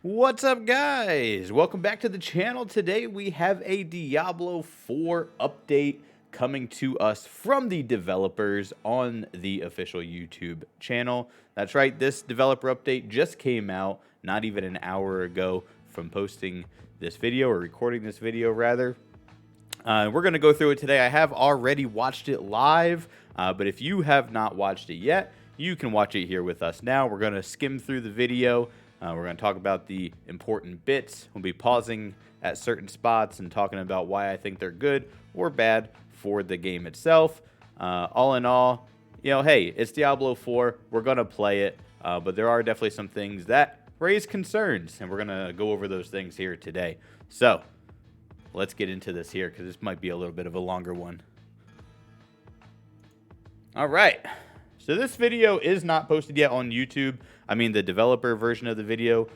What's up, guys? Welcome back to the channel. Today we have a Diablo 4 update coming to us from the developers on the official YouTube channel. That's right, this developer update just came out not even an hour ago from posting this video, or recording this video rather. We're going to go through it today. I have already watched it live, but if you have not watched it yet, you can watch it here with us now. We're going to skim through the video. We're going to talk about the important bits. We'll be pausing at certain spots and talking about why I think they're good or bad for the game itself. All in all, hey, it's Diablo 4. We're going to play it, but there are definitely some things that raise concerns, and we're going to go over those things here today. So let's get into this here, because this might be a little bit of a longer one. All right. So this video is not posted yet on YouTube. I mean, the developer version of the video.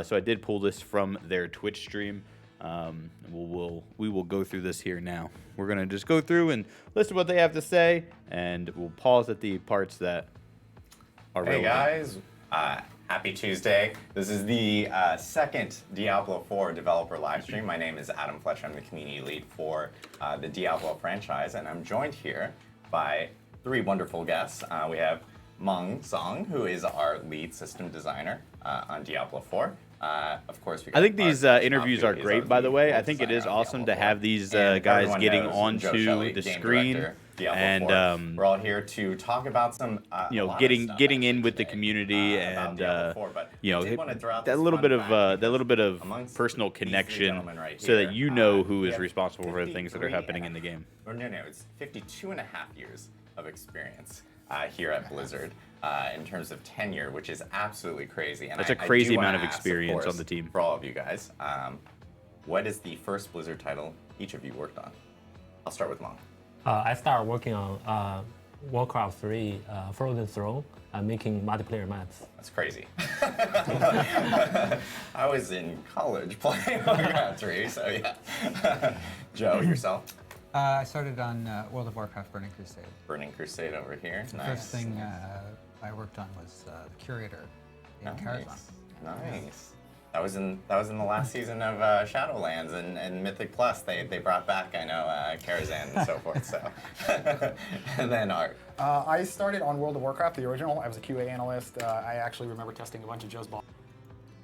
So I did pull this from their Twitch stream. We will go through this here now. We're going to just go through and listen to what they have to say, and we'll pause at the parts that are relevant. Hey guys, happy Tuesday. This is the second Diablo 4 developer live stream. My name is Adam Fletcher. I'm the community lead for the Diablo franchise, and I'm joined here by three wonderful guests. We have Meng Song, who is our lead system designer on Diablo 4. Of course, I think these interviews are great, by the way. I think it is awesome to have these guys getting onto the screen. And we're all here to talk about some, getting in with the community, and that little bit of personal connection, so that you know who is responsible for the things that are happening in the game. No, it's 52.5 years of experience here at Blizzard in terms of tenure, which is absolutely crazy. And that's a crazy amount of experience on the team. For all of you guys, what is the first Blizzard title each of you worked on? I'll start with Mong. I started working on Warcraft 3 Frozen Throne, making multiplayer maps. That's crazy. I was in college playing Warcraft 3, so yeah. Joe, yourself? I started on World of Warcraft Burning Crusade. Burning Crusade over here. The Nice. first thing I worked on was the Curator in Karazhan. Nice. That was in the last season of Shadowlands and Mythic Plus. They brought back, I know, Karazhan and so forth. So, and then Art. I started on World of Warcraft, the original. I was a QA analyst. I actually remember testing a bunch of Joe's balls.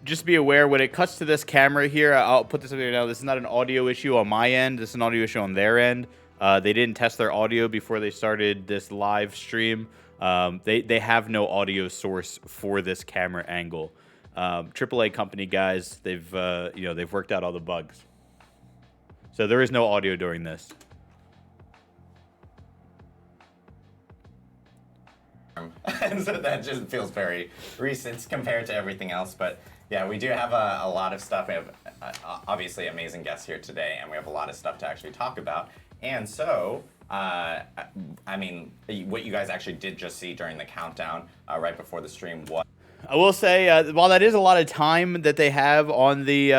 Just be aware, when it cuts to this camera here, I'll put this up here now. This is not an audio issue on my end. This is an audio issue on their end. They didn't test their audio before they started this live stream. They have no audio source for this camera angle. AAA company guys, they've worked out all the bugs. So there is no audio during this. And so that just feels very recent compared to everything else. But yeah, we do have a lot of stuff. We have obviously amazing guests here today, and we have a lot of stuff to actually talk about. And so, I mean, what you guys actually did just see during the countdown right before the stream was. I will say, while that is a lot of time that they have on the,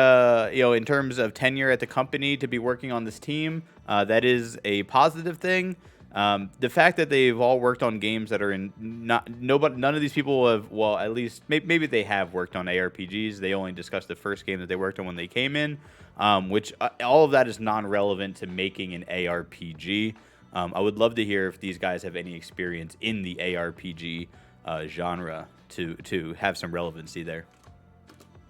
in terms of tenure at the company to be working on this team, that is a positive thing. The fact that they've all worked on games that are in none of these people have, well, at least maybe they have worked on ARPGs. They only discussed the first game that they worked on when they came in, which all of that is non-relevant to making an ARPG. I would love to hear if these guys have any experience in the ARPG genre to have some relevancy there.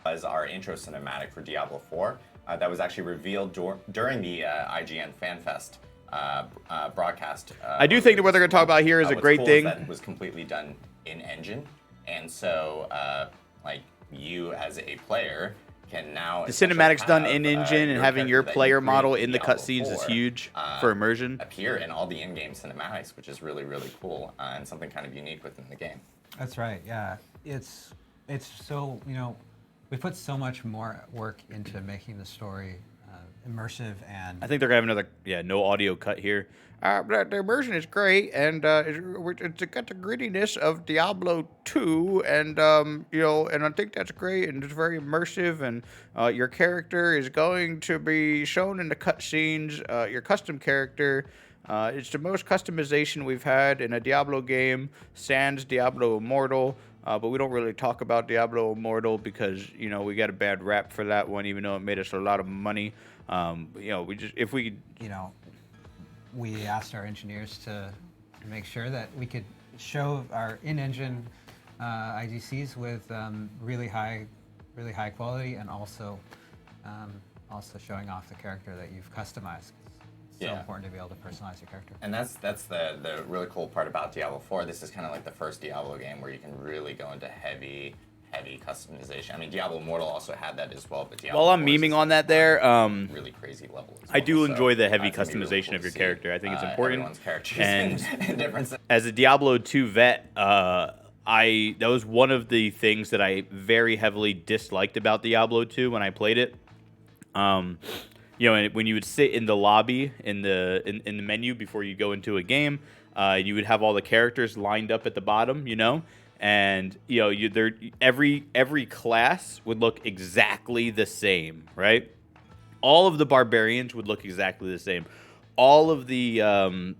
As our intro cinematic for Diablo 4, that was actually revealed during the IGN FanFest broadcast. I do think that what they're going to talk about here is a great thing. That was completely done in engine, and so like you as a player can now. The cinematic's done in engine, and having your player model in the cutscenes is huge for immersion. Appear in all the in-game cinematics, which is really, really cool and something kind of unique within the game. That's right. Yeah, it's so we put so much more work into making the story immersive, and I think they're gonna have another no audio cut here. But the immersion is great, and it's got the grittiness of Diablo 2, and and I think that's great, and it's very immersive, and your character is going to be shown in the cutscenes. Your custom character, it's the most customization we've had in a Diablo game, sans Diablo Immortal. but we don't really talk about Diablo Immortal because, you know, we got a bad rap for that one, even though it made us a lot of money. You know, You know, we asked our engineers to make sure that we could show our in-engine IDCs with really high quality, and also showing off the character that you've customized. It's so important to be able to personalize your character. And that's the really cool part about Diablo 4. This is kind of like the first Diablo game where you can really go into heavy customization. I mean, Diablo Immortal also had that as well, but Diablo While I'm 4 is memeing on that there, really crazy level as well. I do enjoy the heavy it's gonna be really customization cool of your to see, character. I think it's important. Everyone's characters And in different. as a Diablo 2 vet, that was one of the things that I very heavily disliked about Diablo 2 when I played it. You know, when you would sit in the lobby in the menu before you go into a game, you would have all the characters lined up at the bottom, you know, and you know every class would look exactly the same, right? All of the barbarians would look exactly the same. All of the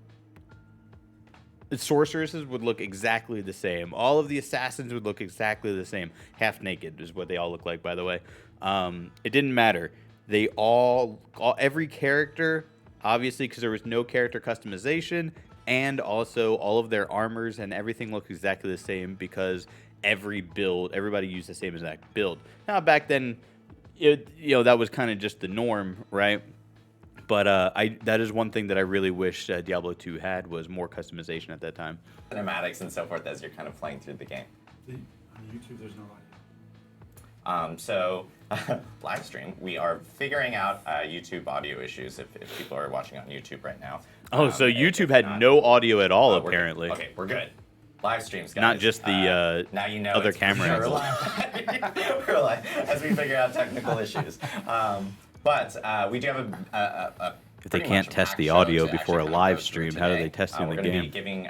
sorceresses would look exactly the same. All of the assassins would look exactly the same. Half naked is what they all look like, by the way. It didn't matter. They every character, obviously, because there was no character customization, and also all of their armors and everything looked exactly the same because everybody used the same exact build. Now, back then, you know, that was kind of just the norm, right? But that is one thing that I really wish Diablo 2 had, was more customization at that time. Cinematics and so forth as you're kind of playing through the game. On YouTube, there's no audio. So, live stream, we are figuring out YouTube audio issues if people are watching on YouTube right now. Oh, so YouTube had no audio at all, apparently. Okay, we're good. Live streams, guys. Not just the now you know other it's camera we're angles. we're live as we figure out technical issues. But we do have a If they pretty can't much test the packed show audio to before a actually kind of live go through stream, how do today. they test it in the We're going to be game? giving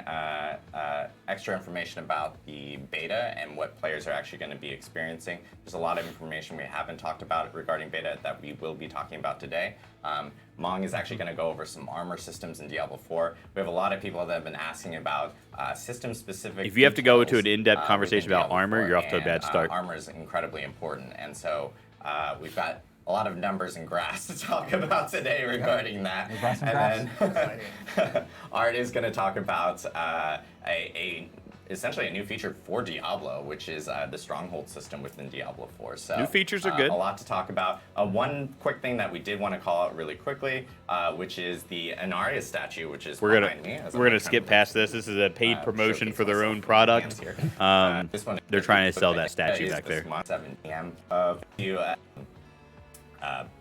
extra information about the beta and what players are actually going to be experiencing. There's a lot of information we haven't talked about regarding beta that we will be talking about today. Mong is actually going to go over some armor systems in Diablo 4. We have a lot of people that have been asking about system-specific. If you have to go into an details, in-depth conversation within about Diablo armor, 4, you're off to a and, bad start. Armor is incredibly important, and so we've got a lot of numbers and graphs to talk about today regarding that. Graphs and and then Art is going to talk about essentially a new feature for Diablo, which is the stronghold system within Diablo 4. So New features are good. A lot to talk about. One quick thing that we did want to call out really quickly, which is the Anaria statue, which is behind me. We're gonna skip past this. This is a paid promotion for their own product. This one, They're trying to sell that statue is back there. this month, 7 p.m.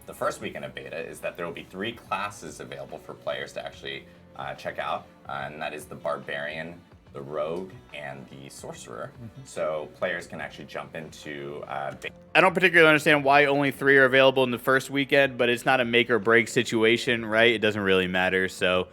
The first weekend of beta is that there will be 3 classes available for players to actually check out, and that is the Barbarian, the Rogue, and the Sorcerer. So players can actually jump into I don't particularly understand why only 3 are available in the first weekend, but it's not a make or break situation, right? It doesn't really matter. So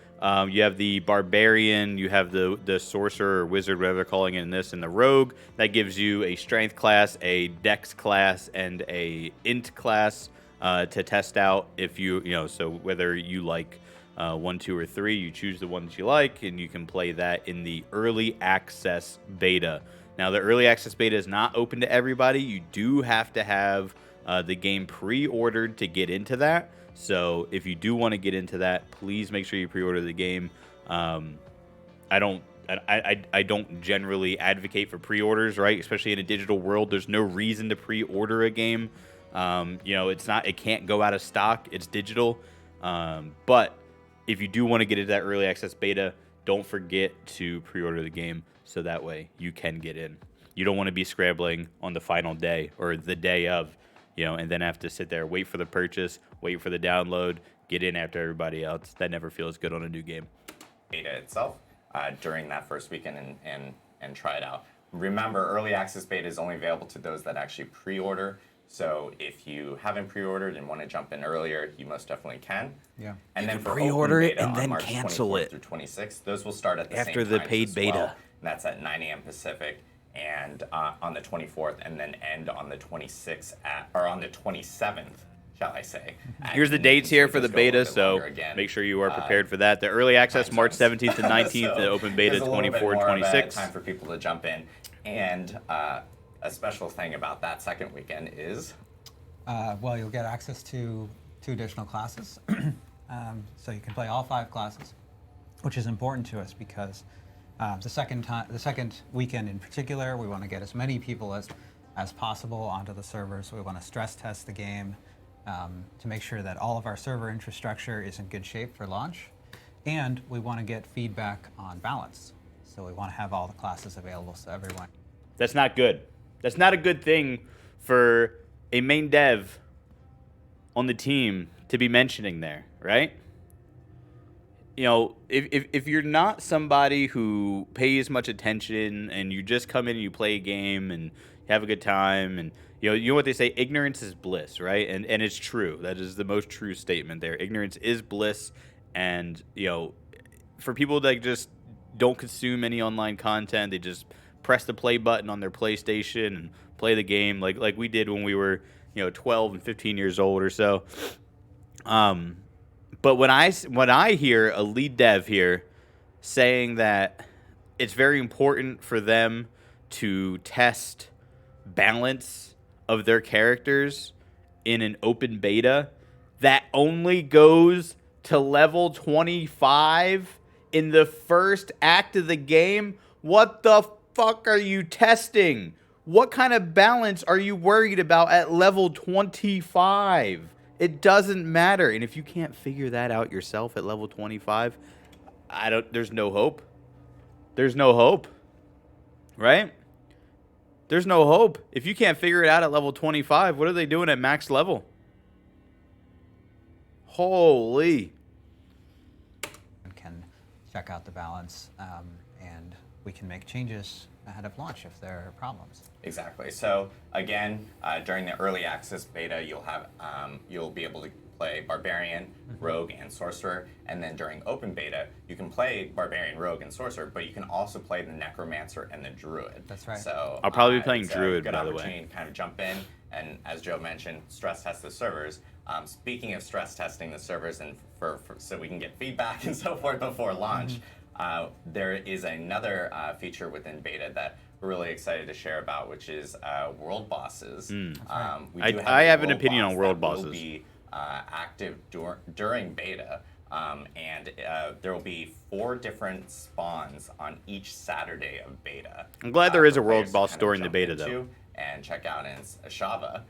you have the Barbarian, you have the Sorcerer or Wizard, whatever they're calling it in this, and the Rogue. That gives you a Strength class, a Dex class, and a Int class to test out. If you know, so whether you like 1, 2, or 3, you choose the one that you like, and you can play that in the early access beta. Now, the early access beta is not open to everybody. You do have to have the game pre-ordered to get into that. So if you do want to get into that, please make sure you pre-order the game. I don't generally advocate for pre-orders, right? Especially in a digital world, there's no reason to pre-order a game. You know, it can't go out of stock. It's digital. But if you do want to get into that early access beta, don't forget to pre-order the game so that way you can get in. You don't want to be scrambling on the final day or the day of, you know, and then have to sit there, wait for the purchase, wait for the download, get in after everybody else. That never feels good on a new game. beta itself during that first weekend and try it out. Remember, early access beta is only available to those that actually pre-order. So if you haven't pre-ordered and want to jump in earlier, you most definitely can. Yeah. And then for pre-order open it beta and on then March cancel 24th it. through 26th, those will start at the After same the times paid as beta. well. And that's at 9 a.m. Pacific and on the 24th, and then end on the 26th or on the 27th, shall I say. Here's the dates here for the beta, so make sure you are prepared for that. The early access, March 17th and 19th, the open beta, there's a little bit 24 and more of a 26. time for people to jump in. And a special thing about that second weekend is Well, you'll get access to 2 additional classes. So you can play all 5 classes, which is important to us because the second weekend in particular, we want to get as many people as possible onto the servers. We want to stress test the game to make sure that all of our server infrastructure is in good shape for launch. And we want to get feedback on balance. So we want to have all the classes available so everyone. That's not good. That's not a good thing for a main dev on the team to be mentioning there, right? You know, if you're not somebody who pays much attention and you just come in and you play a game and have a good time, and you know what they say, ignorance is bliss, right? And it's true. That is the most true statement there. Ignorance is bliss, and you know, for people that just don't consume any online content, they just press the play button on their PlayStation and play the game like we did when we were 12 and 15 years old or so. But when I hear a lead dev here saying that it's very important for them to test balance of their characters in an open beta that only goes to level 25 in the first act of the game, what the fuck are you testing? What kind of balance are you worried about at level 25? It doesn't matter. And if you can't figure that out yourself at level 25, there's no hope. There's no hope. Right? There's no hope. If you can't figure it out at level 25, what are they doing at max level? Holy. Can check out the balance, and we can make changes ahead of launch if there are problems. exactly. So again, during the early access beta, you'll be able to play Barbarian, Rogue, and Sorcerer, and then during open beta, you can play Barbarian, Rogue, and Sorcerer, but you can also play the Necromancer and the Druid. That's right. So I'll probably be playing it's Druid, a good by the way. opportunity to kind of jump in, and as Joe mentioned, stress test the servers. Speaking of stress testing the servers, and so we can get feedback and so forth before launch, there is another feature within beta that we're really excited to share about, which is world bosses. I have an opinion on world bosses. Will be active during beta, and there will be 4 different spawns on each Saturday of beta. I'm glad there is for a world players to boss kind of during the jump beta, into though. And check out Ashava,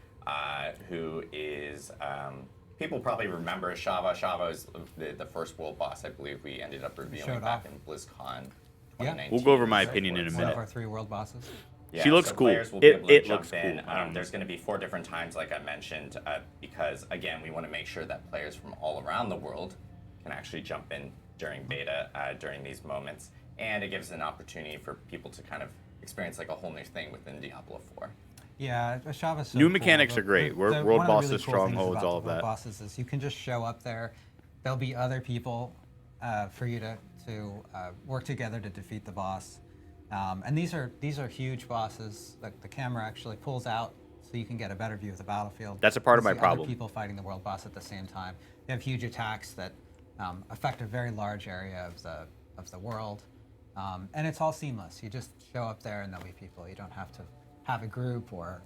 who is people probably remember Ashava. Ashava is the first world boss I believe we ended up revealing Showed back off. in BlizzCon Yeah. 2019. We'll go over my and so opinion in a forth. One minute. of our 3 world bosses. Yeah, She looks so cool. players will be able to It jump looks in. cool. There's going to be 4 different times, like I mentioned, because again, we want to make sure that players from all around the world can actually jump in during beta during these moments, and it gives an opportunity for people to kind of experience like a whole new thing within Diablo 4. Yeah, Ashava's so New cool. mechanics are great. World one of the really bosses, cool things strongholds, about all the of world that. Bosses is you can just show up there. There'll be other people for you to work together to defeat the boss. And these are huge bosses. The camera actually pulls out so you can get a better view of the battlefield. That's a part of You my see problem. Other people fighting the world boss at the same time. They have huge attacks that affect a very large area of the world, and it's all seamless. You just show up there and there'll be people. You don't have to have a group or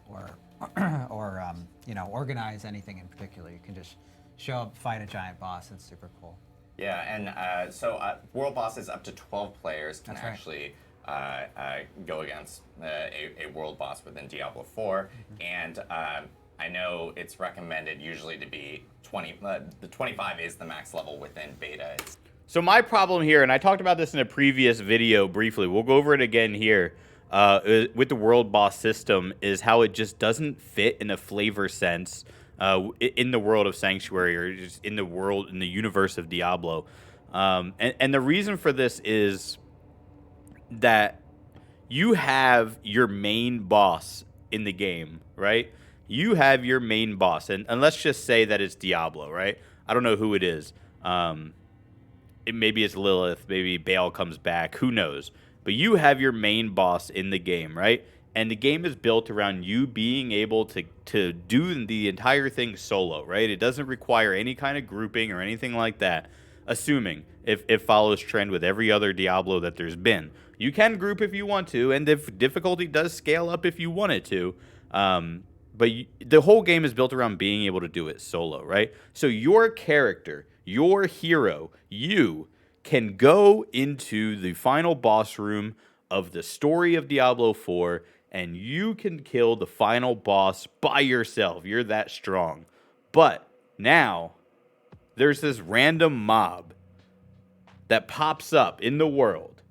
organize anything in particular. You can just show up, fight a giant boss. It's super cool. Yeah, and so world bosses up to 12 players can That's right. actually go against a world boss within Diablo 4, and I know it's recommended usually to be 20. The 25 is the max level within beta. So my problem here, and I talked about this in a previous video briefly, we'll go over it again here, with the world boss system, is how it just doesn't fit in a flavor sense in the world of Sanctuary, or just in the universe of Diablo. And the reason for this is that you have your main boss in the game, right? You have your main boss, and let's just say that it's Diablo, right? I don't know who it is. Maybe it's Lilith, maybe Baal comes back, who knows? But you have your main boss in the game, right? And the game is built around you being able to do the entire thing solo, right? It doesn't require any kind of grouping or anything like that. assuming if it follows trend with every other Diablo that there's been. You can group if you want to, and if difficulty does scale up if you want it to. But the whole game is built around being able to do it solo, right? So your character, your hero, you can go into the final boss room of the story of Diablo 4, and you can kill the final boss by yourself. You're that strong. But now, there's this random mob that pops up in the world,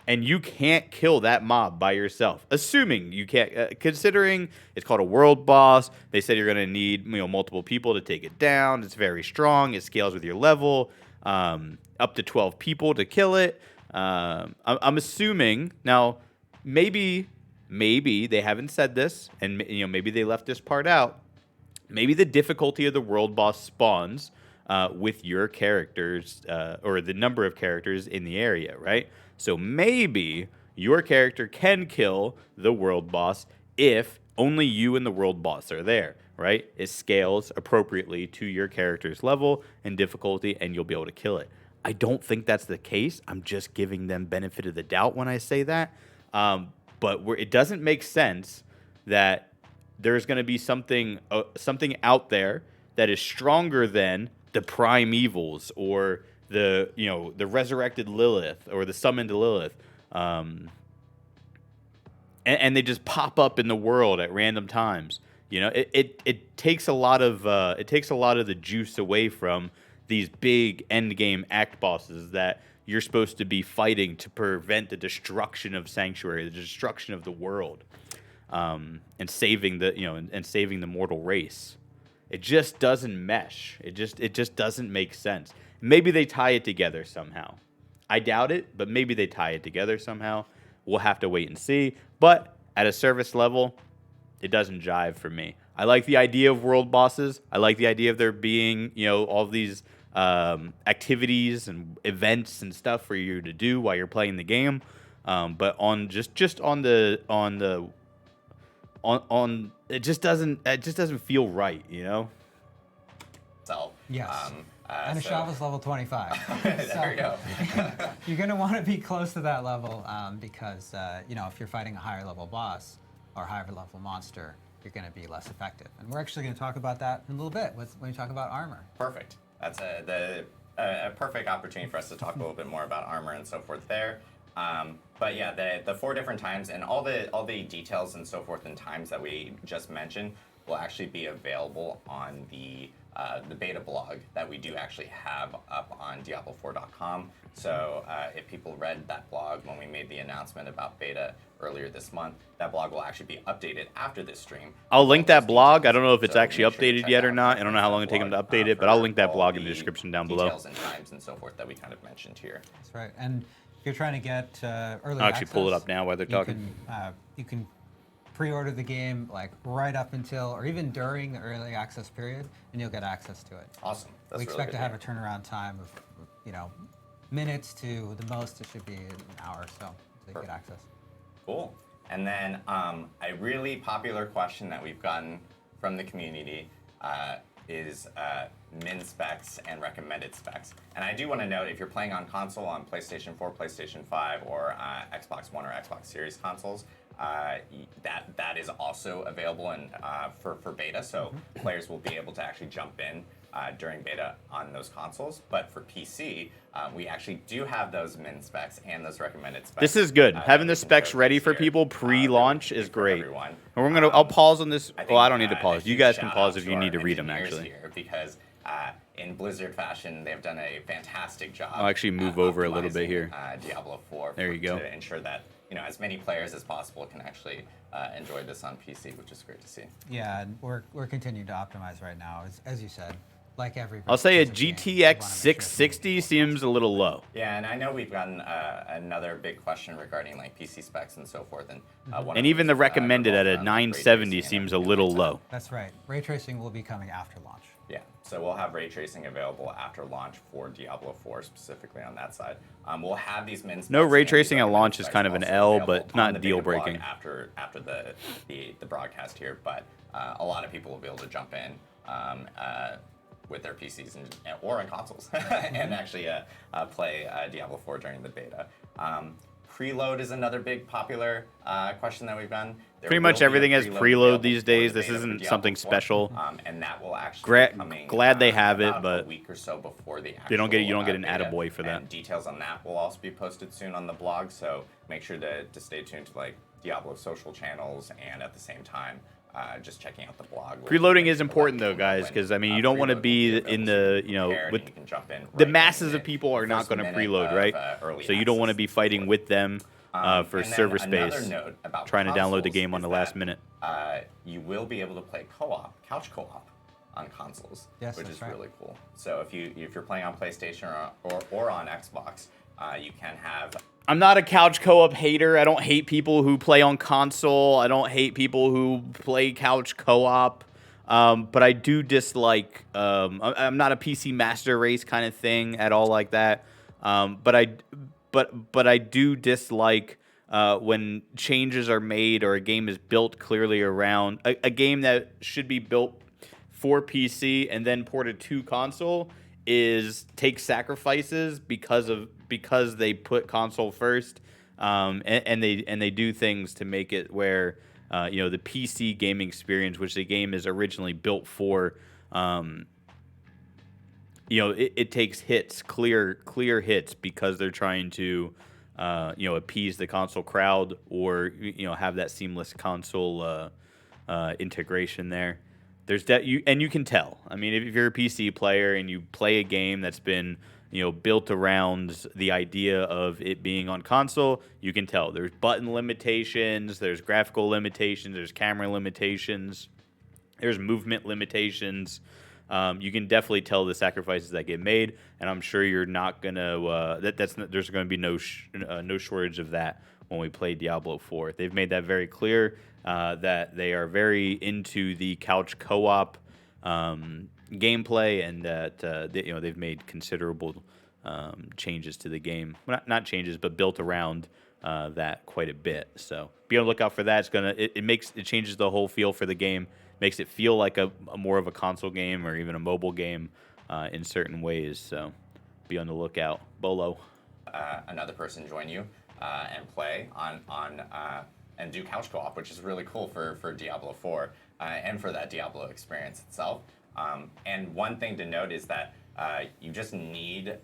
and you can't kill that mob by yourself. Assuming you can't, considering it's called a world boss, they said you're going to need multiple people to take it down. It's very strong. It scales with your level. Up to 12 people to kill it. I'm assuming now, maybe they haven't said this, and maybe they left this part out. Maybe the difficulty of the world boss spawns with your characters or the number of characters in the area, right? So maybe your character can kill the world boss if only you and the world boss are there, right? It scales appropriately to your character's level and difficulty, and you'll be able to kill it. I don't think that's the case. I'm just giving them benefit of the doubt when I say that. But it doesn't make sense that there's going to be something out there that is stronger than the primevals or the resurrected Lilith or the summoned Lilith, and they just pop up in the world at random times. It takes a lot of the juice away from these big end game act bosses that you're supposed to be fighting to prevent the destruction of Sanctuary, the destruction of the world, and saving the mortal race. It just doesn't mesh. It just doesn't make sense. Maybe they tie it together somehow. I doubt it, but maybe they tie it together somehow. We'll have to wait and see. But at a service level, it doesn't jive for me. I like the idea of world bosses. I like the idea of there being, all these activities and events and stuff for you to do while you're playing the game. But on it just doesn't feel right, So Yes. And a shovel's level 25. there we go. You're going to want to be close to that level because, if you're fighting a higher level boss or higher level monster, you're going to be less effective. And we're actually going to talk about that in a little bit when we talk about armor. Perfect. That's a perfect opportunity for us to talk a little bit more about armor and so forth there. But yeah, the 4 different times and all the details and so forth and times that we just mentioned will actually be available on the beta blog that we do actually have up on Diablo4.com. So if people read that blog when we made the announcement about beta earlier this month, that blog will actually be updated after this stream. I'll link that blog. I don't know if it's actually updated yet or not. I don't know how long it takes them to update it, but I'll link that blog in the description down below. Details and times and so forth that we kind of mentioned here. That's right. And if you're trying to get early I'll actually access, pull it up now while they're talking. You can pre-order the game like right up until or even during the early access period, and you'll get access to it. Awesome. That's We expect really to good have a turnaround time of minutes to the most. It should be an hour or so to get access. Cool. And then a really popular question that we've gotten from the community is min specs and recommended specs. And I do want to note, if you're playing on console, on PlayStation 4, PlayStation 5, or Xbox One or Xbox Series consoles, that is also available for beta, so players will be able to actually jump in during beta on those consoles. But for PC, we actually do have those min specs and those recommended specs. This is good. Having the specs ready for people pre-launch is great. And I'll pause on this. Well, I don't need to pause. You guys can pause if you need to read them, actually. Here because in Blizzard fashion, they've done a fantastic job. I'll actually move over a little bit here. Diablo 4. There you go. To ensure that as many players as possible can actually enjoy this on PC, which is great to see. Yeah, and we're continuing to optimize right now, as you said. Like every. I'll say a Blizzard game, GTX 660 seems a little low. Yeah, and I know we've gotten another big question regarding like PC specs and so forth, And even the recommended at a 970 seems a little low. That's right. Ray tracing will be coming after launch. Yeah, so we'll have ray tracing available after launch for Diablo 4 specifically on that side. We'll have these min specs. No ray and tracing these at launch is specs kind of an also L, available but on not the deal beta blog breaking. After the broadcast here, but a lot of people will be able to jump in with their PCs or on consoles and actually play Diablo 4 during the beta. Preload is another big popular question that we've done. Pretty much everything has preload these days. This isn't something special. And that will actually be coming, glad they have it, about but a week or so before the actual you don't get an beta. attaboy for that. And details on that will also be posted soon on the blog, so make sure to stay tuned to like Diablo social channels, and at the same time, just checking out the blog. Preloading is important though, guys, because I mean you don't want to be in the with the masses of people are not going to preload, right? So you don't want to be fighting with them for server space, trying to download the game on the last minute. You will be able to play co-op, couch co-op, on consoles, which is really cool. So if you're playing on PlayStation or on Xbox, you can have. I'm not a couch co-op hater. I don't hate people who play on console. I don't hate people who play couch co-op. But I do dislike. I'm not a PC master race kind of thing at all like that. But I do dislike when changes are made or a game is built clearly around a game that should be built for PC and then ported to console takes sacrifices because they put console first, and they do things to make it where the PC gaming experience, which the game is originally built for, it takes hits, clear hits, because they're trying to appease the console crowd or have that seamless console integration there. There's that you can tell. I mean, if you're a PC player and you play a game that's been built around the idea of it being on console, you can tell. There's button limitations, there's graphical limitations, there's camera limitations, there's movement limitations. You can definitely tell the sacrifices that get made, and I'm sure you're not gonna. There's going to be no shortage of that when we play Diablo 4. They've made that very clear that they are very into the couch co-op gameplay, and that they've made considerable changes to the game. Well, not changes, but built around that quite a bit. So be on the lookout for that. It changes the whole feel for the game. Makes it feel like a more of a console game or even a mobile game in certain ways. So be on the lookout. Bolo. Another person join you and play on and do couch co-op, which is really cool for Diablo 4 and for that Diablo experience itself. And one thing to note is that you just need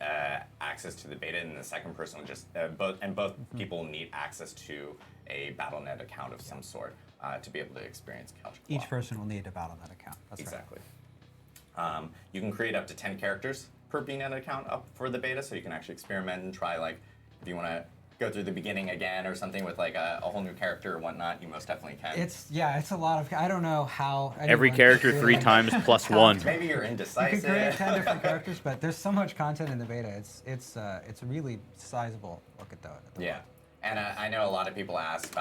access to the beta, and the second person will just both people need access to a Battle.net account of some sort to be able to experience couch co-op. Each person will need a Battle.net account. That's exactly. Right. You can create up to 10 characters per BNet account up for the beta, so you can actually experiment and try, like, if you want to go through the beginning again or something with like a whole new character or whatnot, you most definitely can. It's a lot of. I don't know how. Every character 3 times plus 1. Maybe you're indecisive. You can create 10 different characters, but there's so much content in the beta. It's really sizable. Look at that. Yeah, and I know a lot of people ask.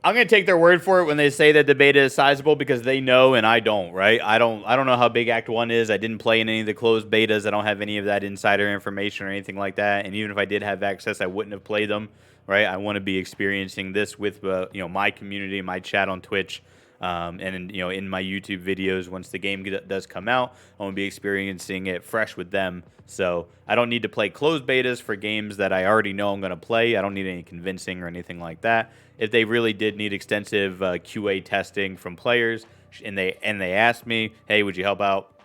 I'm gonna take their word for it when they say that the beta is sizable, because they know and I don't, right? I don't know how big Act 1 is. I didn't play in any of the closed betas. I don't have any of that insider information or anything like that. And even if I did have access, I wouldn't have played them, right? I want to be experiencing this with my community, my chat on Twitch, and in my YouTube videos. Once the game does come out, I want to be experiencing it fresh with them. So I don't need to play closed betas for games that I already know I'm going to play. I don't need any convincing or anything like that. If they really did need extensive QA testing from players, and they asked me, hey, would you help out,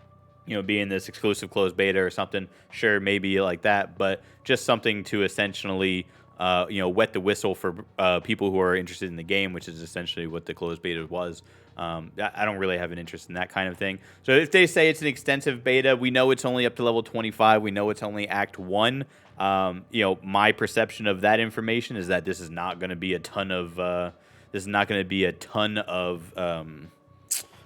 be in this exclusive closed beta or something? Sure, maybe like that, but just something to essentially wet the whistle for people who are interested in the game, which is essentially what the closed beta was. I don't really have an interest in that kind of thing. So if they say it's an extensive beta, we know it's only up to level 25. We know it's only Act 1. My perception of that information is that this is not going to be a ton of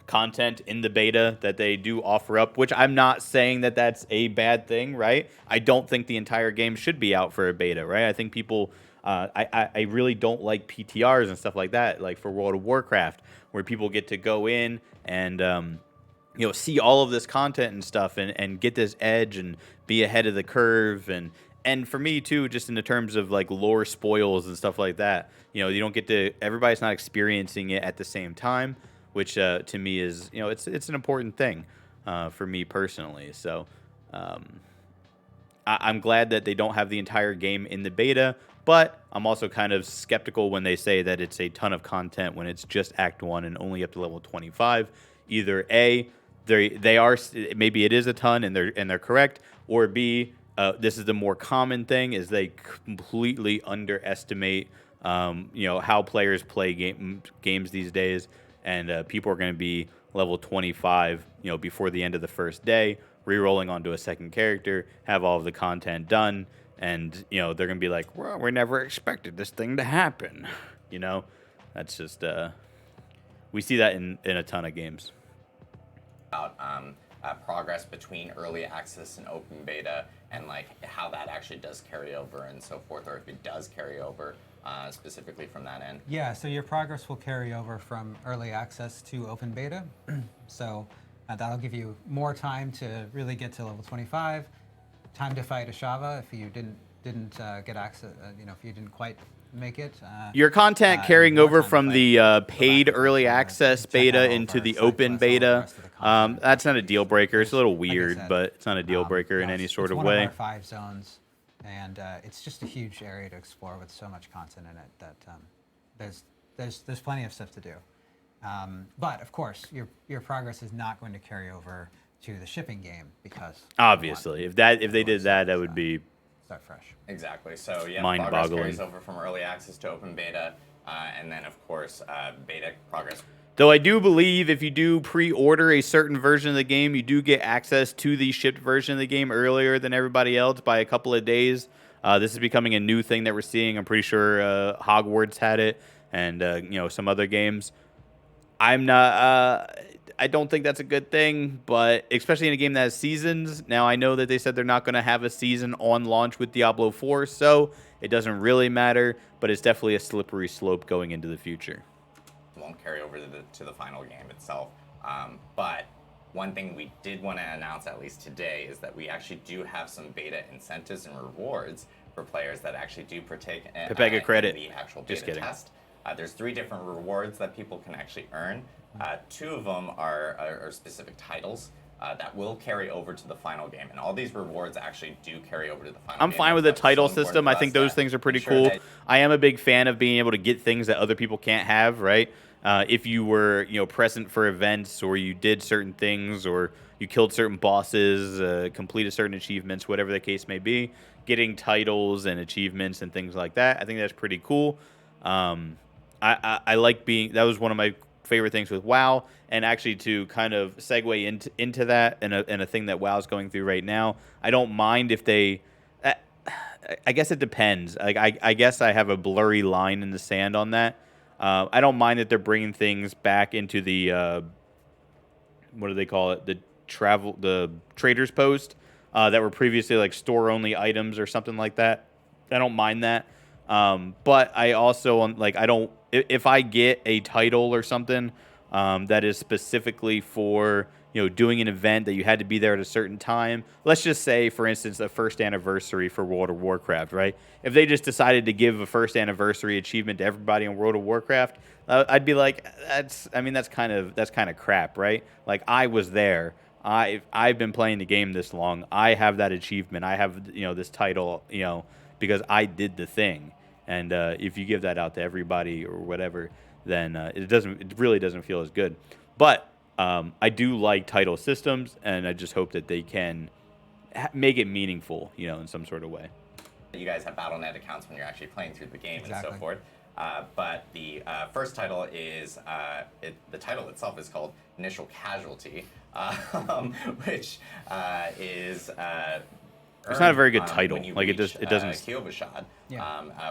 content in the beta that they do offer up, which I'm not saying that that's a bad thing, right? I don't think the entire game should be out for a beta, right? I think people, I really don't like PTRs and stuff like that, like for World of Warcraft, where people get to go in and, see all of this content and stuff and get this edge and be ahead of the curve. And for me too, just in the terms of like lore spoils and stuff like that, you don't get to, everybody's not experiencing it at the same time, which to me is, it's an important thing. for me personally. So I'm glad that they don't have the entire game in the beta, but I'm also kind of skeptical when they say that it's a ton of content when it's just Act 1 and only up to level 25. Either A, they are, maybe it is a ton and they're correct, or B, this is the more common thing, is they completely underestimate how players play games these days, and people are going to be level 25 before the end of the first day, re-rolling onto a second character, have all of the content done, and they're going to be like, well, we never expected this thing to happen. That's just we see that in a ton of games. About progress between early access and open beta, and like how that actually does carry over and so forth, or if it does carry over specifically from that end. Yeah, so your progress will carry over from early access to open beta. So that'll give you more time to really get to level 25, time to fight a Shava if you didn't get access, if you didn't quite make it. Your content carrying more over time to from fight. the Go back paid and early forth and access check out beta all of into our the side open quests, all of the beta, rest of the content. that's not a deal breaker. It's a little weird, said, but it's not a deal breaker in any sort it's of one way. of our 5 zones, and it's just a huge area to explore with so much content in it that there's plenty of stuff to do. But of course, your progress is not going to carry over to the shipping game because Obviously, if they did that, that would be start fresh. Exactly. So yeah, Mind-boggling. progress carries over from early access to open beta, and then of course beta progress. Though I do believe if you do pre-order a certain version of the game, you do get access to the shipped version of the game earlier than everybody else by a couple of days. This is becoming a new thing that we're seeing. I'm pretty sure Hogwarts had it, and some other games. I'm not. I don't think that's a good thing, but especially in a game that has seasons. Now, I know that they said they're not going to have a season on launch with Diablo 4, so it doesn't really matter, but it's definitely a slippery slope going into the future. Won't carry over to the final game itself. But one thing we did want to announce, at least today, is that we actually do have some beta incentives and rewards for players that actually do partake in the actual beta test. There's 3 different rewards that people can actually earn. 2 of them are specific titles that will carry over to the final game, and all these rewards actually do carry over to the final game. I'm fine with the title system. I think those things are pretty cool. I am a big fan of being able to get things that other people can't have, right? If you were, present for events, or you did certain things, or you killed certain bosses, completed certain achievements, whatever the case may be, getting titles and achievements and things like that, I think that's pretty cool. I like being, that was one of my favorite things with WoW, and actually to kind of segue into that and a thing that WoW's going through right now, I don't mind if they, I guess it depends. Like I guess I have a blurry line in the sand on that. I don't mind that they're bringing things back into the, what do they call it? The trader's post that were previously like store only items or something like that. I don't mind that. But I also I don't, if I get a title or something that is specifically for doing an event that you had to be there at a certain time. Let's just say, for instance, the first anniversary for World of Warcraft, right? If they just decided to give a first anniversary achievement to everybody in World of Warcraft, I'd be like, that's kind of crap, right? Like, I was there. I've been playing the game this long. I have that achievement. I have this title, because I did the thing. And if you give that out to everybody or whatever, then it really doesn't feel as good. But I do like title systems, and I just hope that they can make it meaningful, in some sort of way. You guys have Battle.net accounts when you're actually playing through the game Exactly. and so forth. But the first title is, the title itself is called Initial Casualty, which is... It's not a very good title. Like it doesn't. Kyovashad,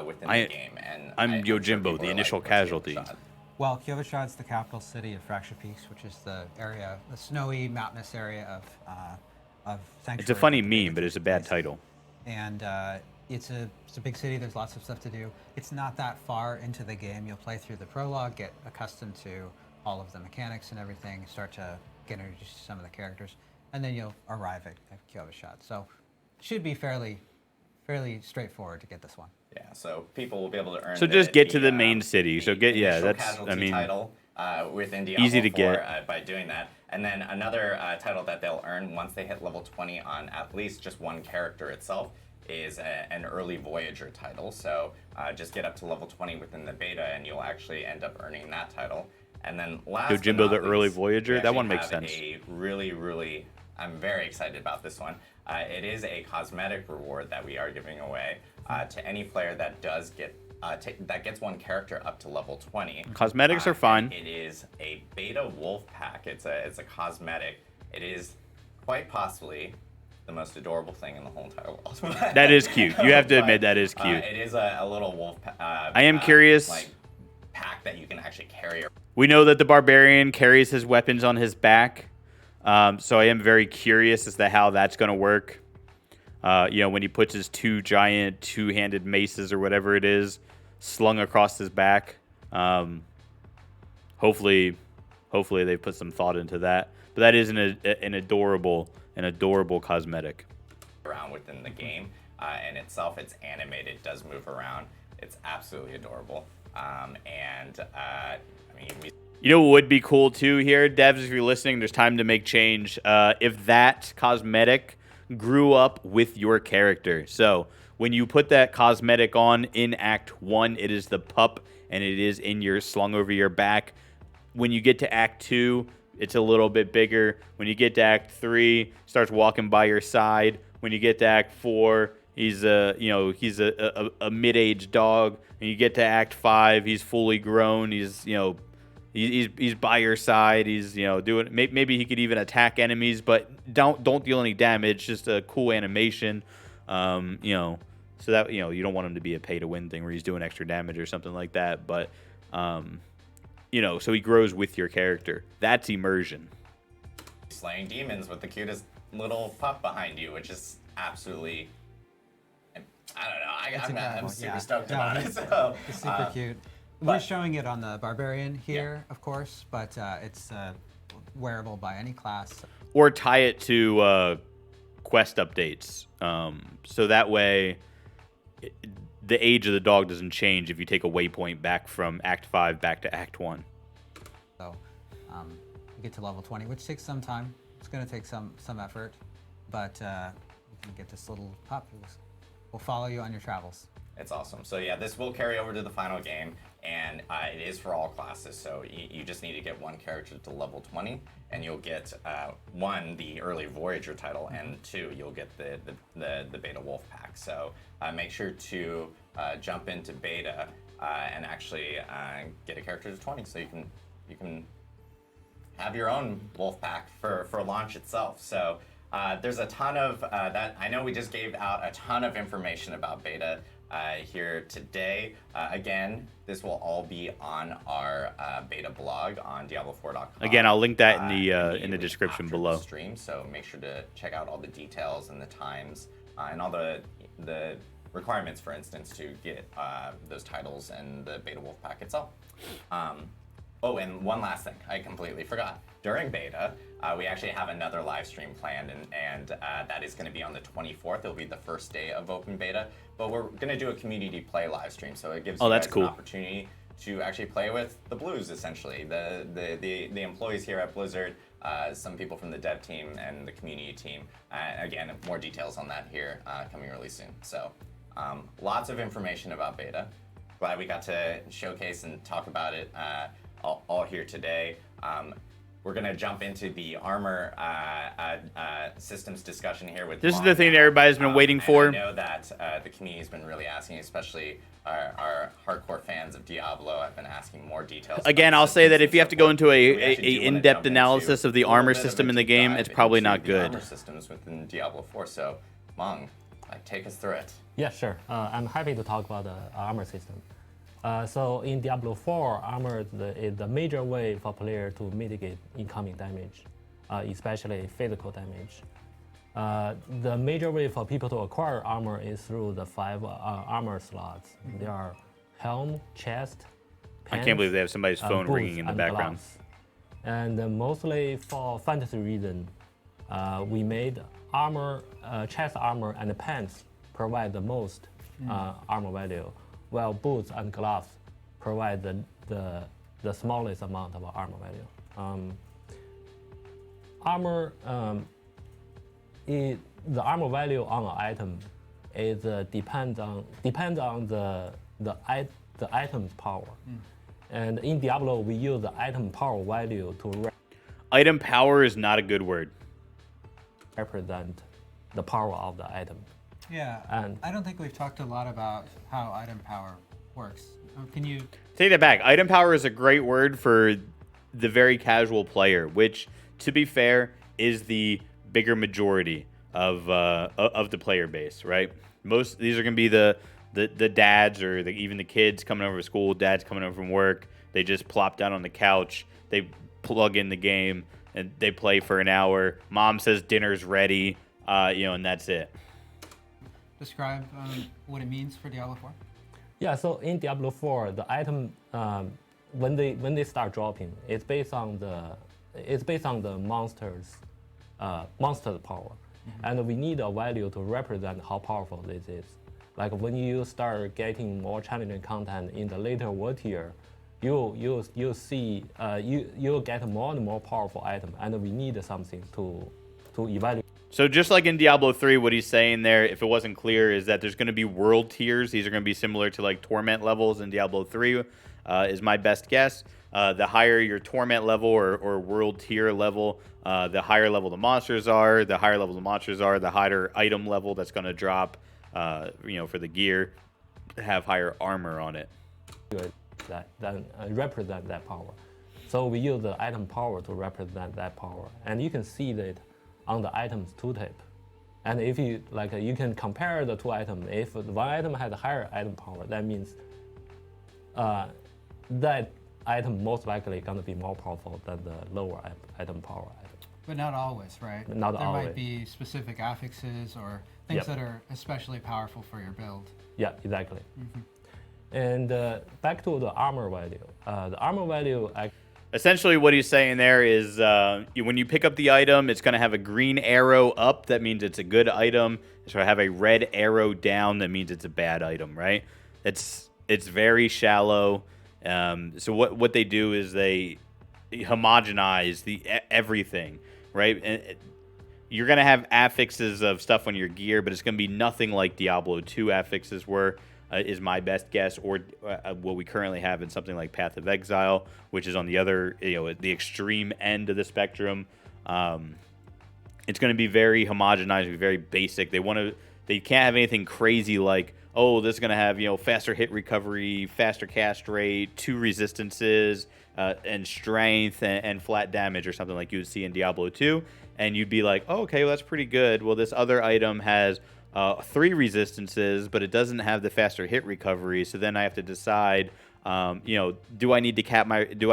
within the game, and I'm Yojimbo, the initial casualty. Well, Kyovashad's the capital city of Fracture Peaks, which is the snowy, mountainous area of Sanctuary. It's a funny meme, but it's a bad title. And it's a big city. There's lots of stuff to do. It's not that far into the game. You'll play through the prologue, get accustomed to all of the mechanics and everything, start to get introduced to some of the characters, and then you'll arrive at Kyovashad. So should be fairly straightforward to get this one. Yeah, so people will be able to earn. So just get to the main city. So get initial that's casualty I mean title, within Diablo Easy to 4 get. by doing that. And then another title that they'll earn once they hit level 20 on at least just one character itself is an early Voyager title. So just get up to level 20 within the beta and you'll actually end up earning that title. And then last but Jimbo, not the early least, Voyager? we That actually one makes have sense. a really, I'm very excited about this one. It is a cosmetic reward that we are giving away to any player that does get that gets one character up to level 20. Cosmetics are fine. It is a beta wolf pack. It's a cosmetic. It is quite possibly the most adorable thing in the whole entire world. That is cute. You have to admit But, that is cute. it is a little wolf. I am curious. Like pack that you can actually carry. We know that the barbarian carries his weapons on his back, so I am very curious as to how that's going to work. When he puts his two giant two-handed maces or whatever it is slung across his back. Hopefully they put some thought into that. But that is an adorable cosmetic. Around within the game, and itself, it's animated, does move around. It's absolutely adorable. You know what would be cool too here, devs, if you're listening, there's time to make change. If that cosmetic grew up with your character. So when you put that cosmetic on in Act 1, it is the pup and it is slung over your back. When you get to Act 2, it's a little bit bigger. When you get to Act 3, starts walking by your side. When you get to Act 4, he's a mid-aged dog. When you get to Act 5, he's fully grown. He's by your side. He's doing maybe he could even attack enemies, but don't deal any damage. Just a cool animation. So that you don't want him to be a pay-to-win thing where he's doing extra damage or something like that. But so he grows with your character. That's immersion. Slaying demons with the cutest little pup behind you, which is absolutely, I don't know. I'm super stoked about it. So, It's super cute. We're showing it on the barbarian here, of course, but it's wearable by any class. Or tie it to quest updates. So that way, the age of the dog doesn't change if you take a waypoint back from Act 5 back to Act 1. So you get to level 20, which takes some time. It's going to take some effort, but you can get this little pup who will follow you on your travels. it's awesome. So yeah, this will carry over to the final game, and it is for all classes. So you just need to get one character to level 20, and you'll get one, the early Voyager title, and two, you'll get the beta wolf pack. So make sure to jump into beta and actually get a character to 20, so you can have your own wolf pack for launch itself. So there's a ton of that. I know we just gave out a ton of information about beta here today. Again, this will all be on our beta blog on Diablo4.com. Again, I'll link that in the description after below. the stream, so make sure to check out all the details and the times and all the requirements, for instance, to get those titles and the beta wolf pack itself. Oh, and one last thing, I completely forgot. During beta, we actually have another live stream planned, and that is going to be on the 24th. It'll be the first day of open beta, but we're going to do a community play live stream, so it gives you that's guys cool. an opportunity to actually play with the Blues, essentially, the employees here at Blizzard, some people from the dev team and the community team. Again, more details on that here coming really soon. So lots of information about beta. Glad we got to showcase and talk about it all here today. We're going to jump into the armor systems discussion here with This is Long the thing that now. everybody's been waiting for. I know that the community's been really asking, especially our hardcore fans of Diablo. I've been asking more details. Again, about I'll say that systems if you have to and go so into forth. a We actually do wanna in-depth jump into analysis of the a little armor bit of system a in the deep game, dive it's probably into not the good. armor systems within Diablo 4. So, Mong, take us through it. Yeah, sure. I'm happy to talk about the armor system. So in Diablo 4, armor is the major way for player to mitigate incoming damage, especially physical damage. The major way for people to acquire armor is through the 5 armor slots. There are helm, chest, I pants, can't believe they have somebody's phone boots, ringing in the and background. gloves. And mostly for fantasy reason, we made armor, chest armor and pants provide the most armor value, while boots and gloves provide the the smallest amount of armor value. The armor value on an item is depends on the item's power. And in Diablo, we use the item power value to Item power is not a good word. represent the power of the item. Yeah, And- I don't think we've talked a lot about how item power works. Can you? Take that back. Item power is a great word for the very casual player, which, to be fair, is the bigger majority of the player base, right? Most these are going to be the dads or even the kids coming over to school, dads coming over from work. They just plop down on the couch, they plug in the game, and they play for an hour. Mom says dinner's ready, and that's it. Describe what it means for Diablo 4? Yeah, so in Diablo 4, the item when they start dropping, it's based on the monster's power, and we need a value to represent how powerful this is. Like when you start getting more challenging content in the later world tier, you'll see you'll get more and more powerful item, and we need something to evaluate. So just like in Diablo 3, what he's saying there, if it wasn't clear, is that there's going to be world tiers. These are going to be similar to like torment levels in Diablo 3, is my best guess. The higher your torment level or world tier level, the higher level the monsters are. The higher level the monsters are, the higher item level that's going to drop, for the gear, have higher armor on it. That represent that power. So we use the item power to represent that power, and you can see that on the items tooltip. And if you you can compare the two items. If one item has a higher item power, that means that item most likely going to be more powerful than the lower item power item. But not always, right? Not there always. might be specific affixes or things Yep. that are especially powerful for your build. Yeah, exactly. And back to the armor value. The armor value. Essentially, what he's saying there is when you pick up the item, it's going to have a green arrow up. That means it's a good item. It's going to have a red arrow down. That means it's a bad item, right? It's very shallow. So what they do is they homogenize everything, right? And you're going to have affixes of stuff on your gear, but it's going to be nothing like Diablo 2 affixes were. Is my best guess, or what we currently have in something like Path of Exile, which is on the other, the extreme end of the spectrum. It's going to be very homogenized, very basic. They can't have anything crazy like, oh, this is going to have, faster hit recovery, faster cast rate, 2 resistances, and strength and flat damage or something like you would see in Diablo 2. And you'd be like, oh, okay, well, that's pretty good. Well, this other item has 3 resistances, but it doesn't have the faster hit recovery. So then I have to decide, do I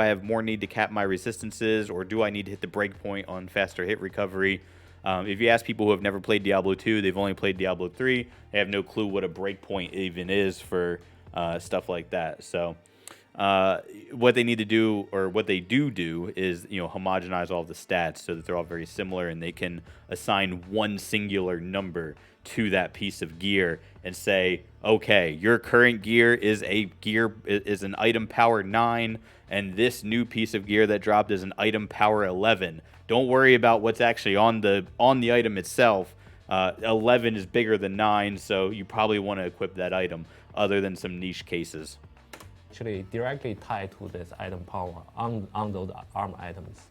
have more need to cap my resistances, or do I need to hit the breakpoint on faster hit recovery? If you ask people who have never played Diablo 2, they've only played Diablo 3. They have no clue what a breakpoint even is for stuff like that. So what they need to do, or what they do is, homogenize all the stats so that they're all very similar, and they can assign one singular number to that piece of gear and say, okay, your current gear is an item power 9, and this new piece of gear that dropped is an item power 11. Don't worry about what's actually on the item itself. 11 is bigger than 9, so you probably want to equip that item, other than some niche cases. Actually directly tied to this item power on those armor items.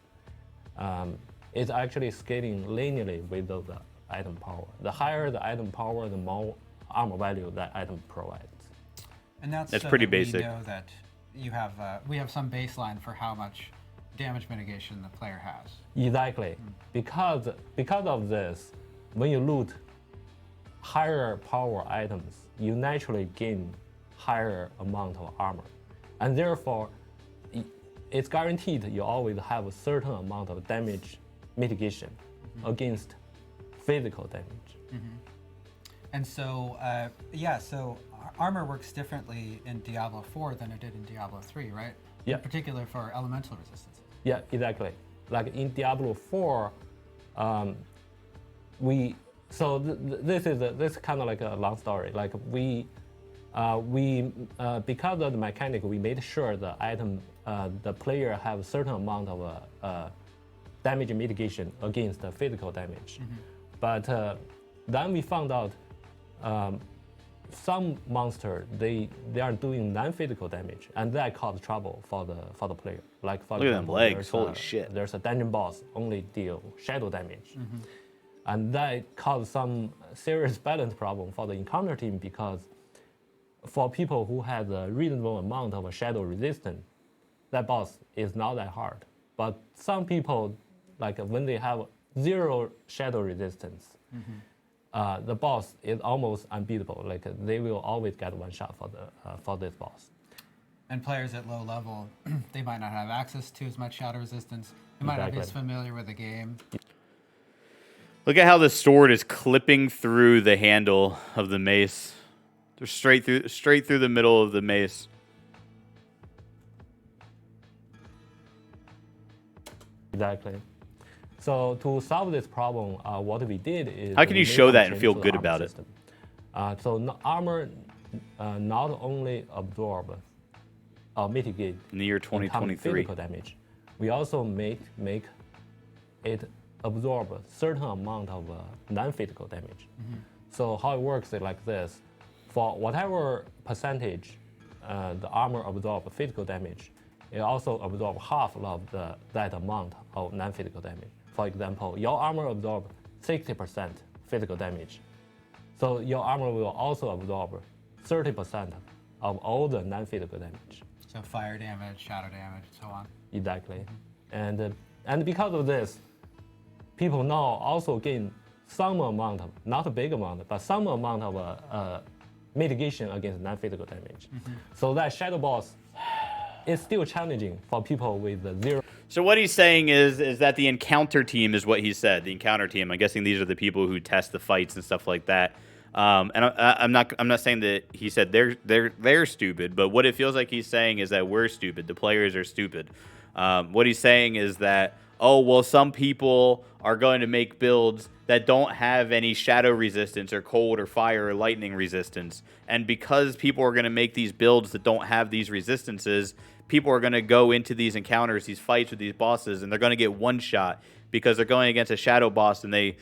It's actually scaling linearly with those item power. The higher the item power, the more armor value that item provides. And that's so pretty that basic. We know that we have some baseline for how much damage mitigation the player has. Exactly. Because of this, when you loot higher power items, you naturally gain higher amount of armor. And therefore, it's guaranteed you always have a certain amount of damage mitigation against physical damage. And so, so armor works differently in Diablo 4 than it did in Diablo 3, right? Yeah. In particular for elemental resistances. Yeah, exactly. Like in Diablo 4, this is kind of like a long story. Like Because of the mechanic, we made sure the item, the player have a certain amount of damage mitigation against the physical damage. But then we found out some monster they are doing non-physical damage, and that caused trouble for the player. Like for Look at them example, legs, holy shit. There's a dungeon boss only deal shadow damage, and that caused some serious balance problem for the encounter team, because for people who have a reasonable amount of shadow resistance, that boss is not that hard. But some people, like when they have 0 shadow resistance, the boss is almost unbeatable. Like they will always get one shot for this boss. And players at low level, they might not have access to as much shadow resistance. They might not be as familiar with the game. Look at how the sword is clipping through the handle of the mace. They're straight through the middle of the mace. Exactly. So to solve this problem, what we did is... How can you show that and feel good about it? So armor not only absorb or mitigate In the year 2023. physical damage, we also make it absorb a certain amount of non-physical damage. So how it works is like this. For whatever percentage the armor absorbs physical damage, it also absorbs half of that amount of non-physical damage. For example, your armor absorbs 60% physical damage. So your armor will also absorb 30% of all the non-physical damage. So fire damage, shadow damage, and so on. Exactly. And because of this, people now also gain some amount of, not a big amount, but some amount of mitigation against non-physical damage. So that shadow boss is still challenging for people with 0. So what he's saying is that the encounter team is what he said. The encounter team. I'm guessing these are the people who test the fights and stuff like that. And I'm not saying that he said they're stupid, but what it feels like he's saying is that we're stupid. The players are stupid. What he's saying is that, oh, well, some people are going to make builds that don't have any shadow resistance or cold or fire or lightning resistance. And because people are going to make these builds that don't have these resistances, people are going to go into these encounters, these fights with these bosses, and they're going to get one shot because they're going against a shadow boss and they,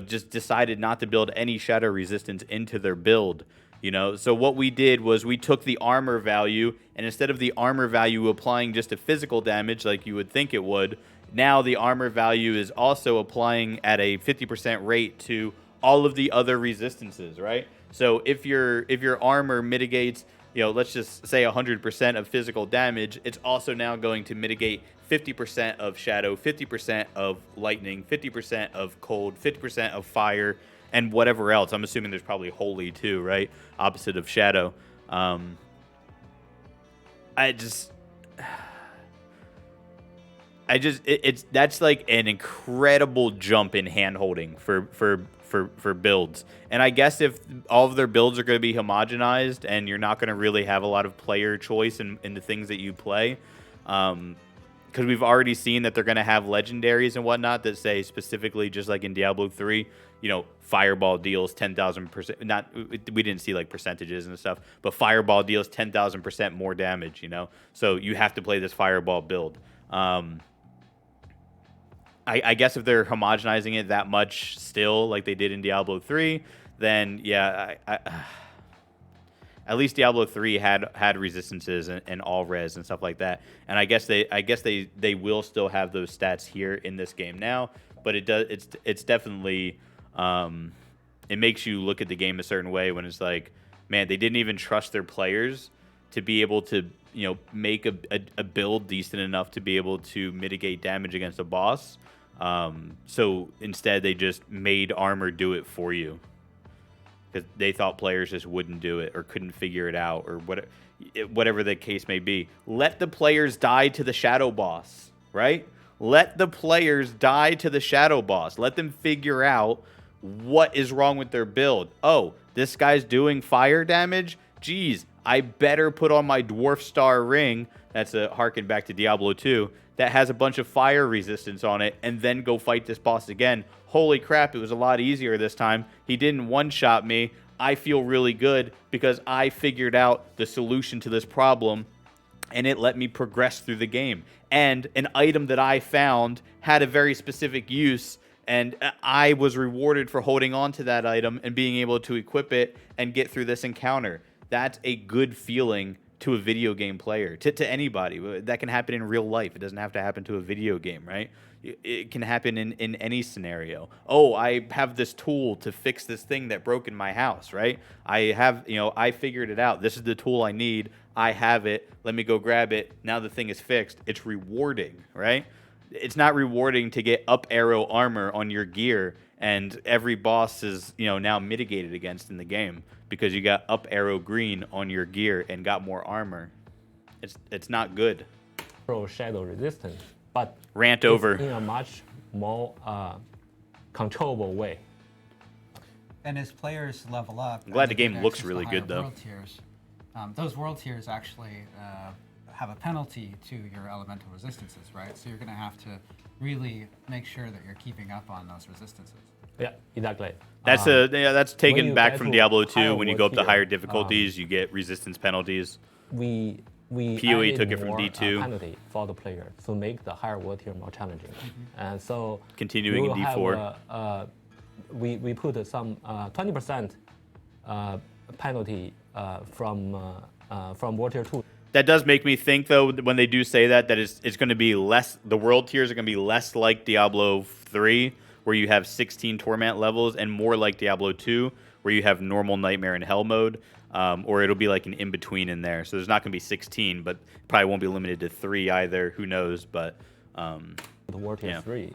just decided not to build any shadow resistance into their build. So what we did was we took the armor value, and instead of the armor value applying just to physical damage like you would think it would, now the armor value is also applying at a 50% rate to all of the other resistances, right? So if your armor mitigates, let's just say 100% of physical damage, it's also now going to mitigate 50% of shadow, 50% of lightning, 50% of cold, 50% of fire, and whatever else. I'm assuming there's probably holy too, right? Opposite of shadow. That's like an incredible jump in hand-holding for builds. And I guess if all of their builds are going to be homogenized and you're not going to really have a lot of player choice in the things that you play, because we've already seen that they're going to have legendaries and whatnot that say specifically, just like in Diablo 3, Fireball deals 10,000%. We didn't see like percentages and stuff, but Fireball deals 10,000% more damage. So you have to play this Fireball build. I guess if they're homogenizing it that much still, like they did in Diablo 3, then yeah, at least Diablo 3 had resistances and all res and stuff like that. And I guess they will still have those stats here in this game now, but it's definitely it makes you look at the game a certain way when it's like, man, they didn't even trust their players to be able to make a build decent enough to be able to mitigate damage against a boss. So instead they just made armor do it for you because they thought players just wouldn't do it or couldn't figure it out or whatever the case may be. Let the players die to the shadow boss, right? Let the players die to the shadow boss. Let them figure out what is wrong with their build. Oh, this guy's doing fire damage? Geez, I better put on my Dwarf Star ring that's a harken back to Diablo 2, that has a bunch of fire resistance on it, and then go fight this boss again. Holy crap, it was a lot easier this time. He didn't one-shot me. I feel really good because I figured out the solution to this problem, and it let me progress through the game. And an item that I found had a very specific use, and I was rewarded for holding on to that item and being able to equip it and get through this encounter. That's a good feeling to a video game player, to anybody. That can happen in real life. It doesn't have to happen to a video game, right? It can happen in any scenario. Oh, I have this tool to fix this thing that broke in my house, right? I figured it out. This is the tool I need. I have it. Let me go grab it. Now the thing is fixed. It's rewarding, right? It's not rewarding to get up arrow armor on your gear and every boss is, now mitigated against in the game because you got up arrow green on your gear and got more armor. It's not good. Pro shadow resistance, but Rant it's over. in a much more controllable way. And as players level up, I'm glad and the they game get looks access to really higher good, though. World tiers, those world tiers actually have a penalty to your elemental resistances, right? So you're going to have to really make sure that you're keeping up on those resistances. Yeah, exactly. That's when taken you back get from to Diablo higher 2. When you world go up to tier, higher difficulties, you get resistance penalties. we PoE added took it from more, D2. penalty for the player to make the higher world tier more challenging. And so Continuing we in will have D4. we put some 20% penalty from world tier 2. That does make me think, though, when they do say that it's going to be less. The world tiers are going to be less like Diablo 3, where you have 16 torment levels, and more like Diablo 2, where you have normal nightmare and hell mode. Or it'll be like an in-between in there. So there's not going to be 16, but probably won't be limited to 3 either. Who knows? But The world tier Yeah. 3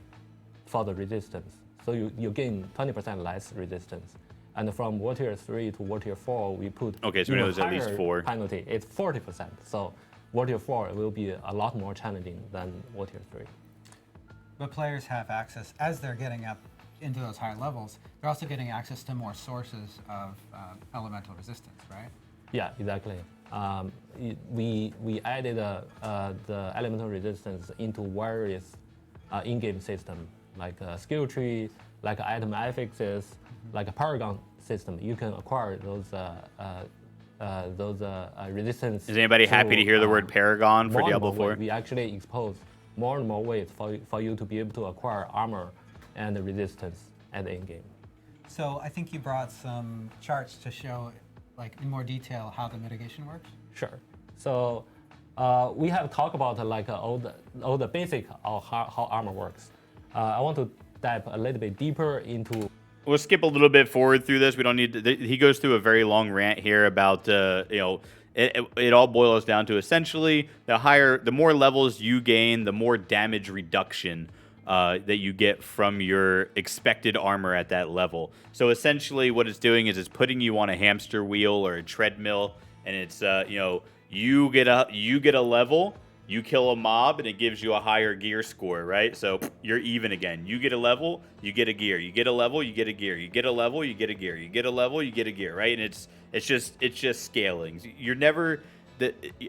for the resistance. So you gain 20% less resistance. And from world tier 3 to world tier 4, we put Okay, so we know even there's at least higher 4. penalty. It's 40%. So world tier 4 will be a lot more challenging than world tier 3. But players have access, as they're getting up into those higher levels, they're also getting access to more sources of elemental resistance, right? Yeah, exactly. We added the elemental resistance into various in-game system, like a skill tree, like item affixes, like a paragon system. You can acquire those resistance. Is anybody happy to hear the word Paragon for more and Diablo more 4? We actually expose more and more ways for you to be able to acquire armor and resistance at the end game. So I think you brought some charts to show, like in more detail, how the mitigation works. Sure. So we have talked about all the basic of how armor works. I want to dive a little bit deeper into. We'll skip a little bit forward through this. We don't need to, he goes through a very long rant here about it all boils down to essentially the more levels you gain, the more damage reduction that you get from your expected armor at that level. So essentially what it's doing is it's putting you on a hamster wheel or a treadmill, and it's you get a level, you kill a mob, and it gives you a higher gear score, right? So you're even again. You get a level, you get a gear. You get a level, you get a gear. You get a level, you get a gear. You get a level, you get a gear, right? And it's just scaling. You're never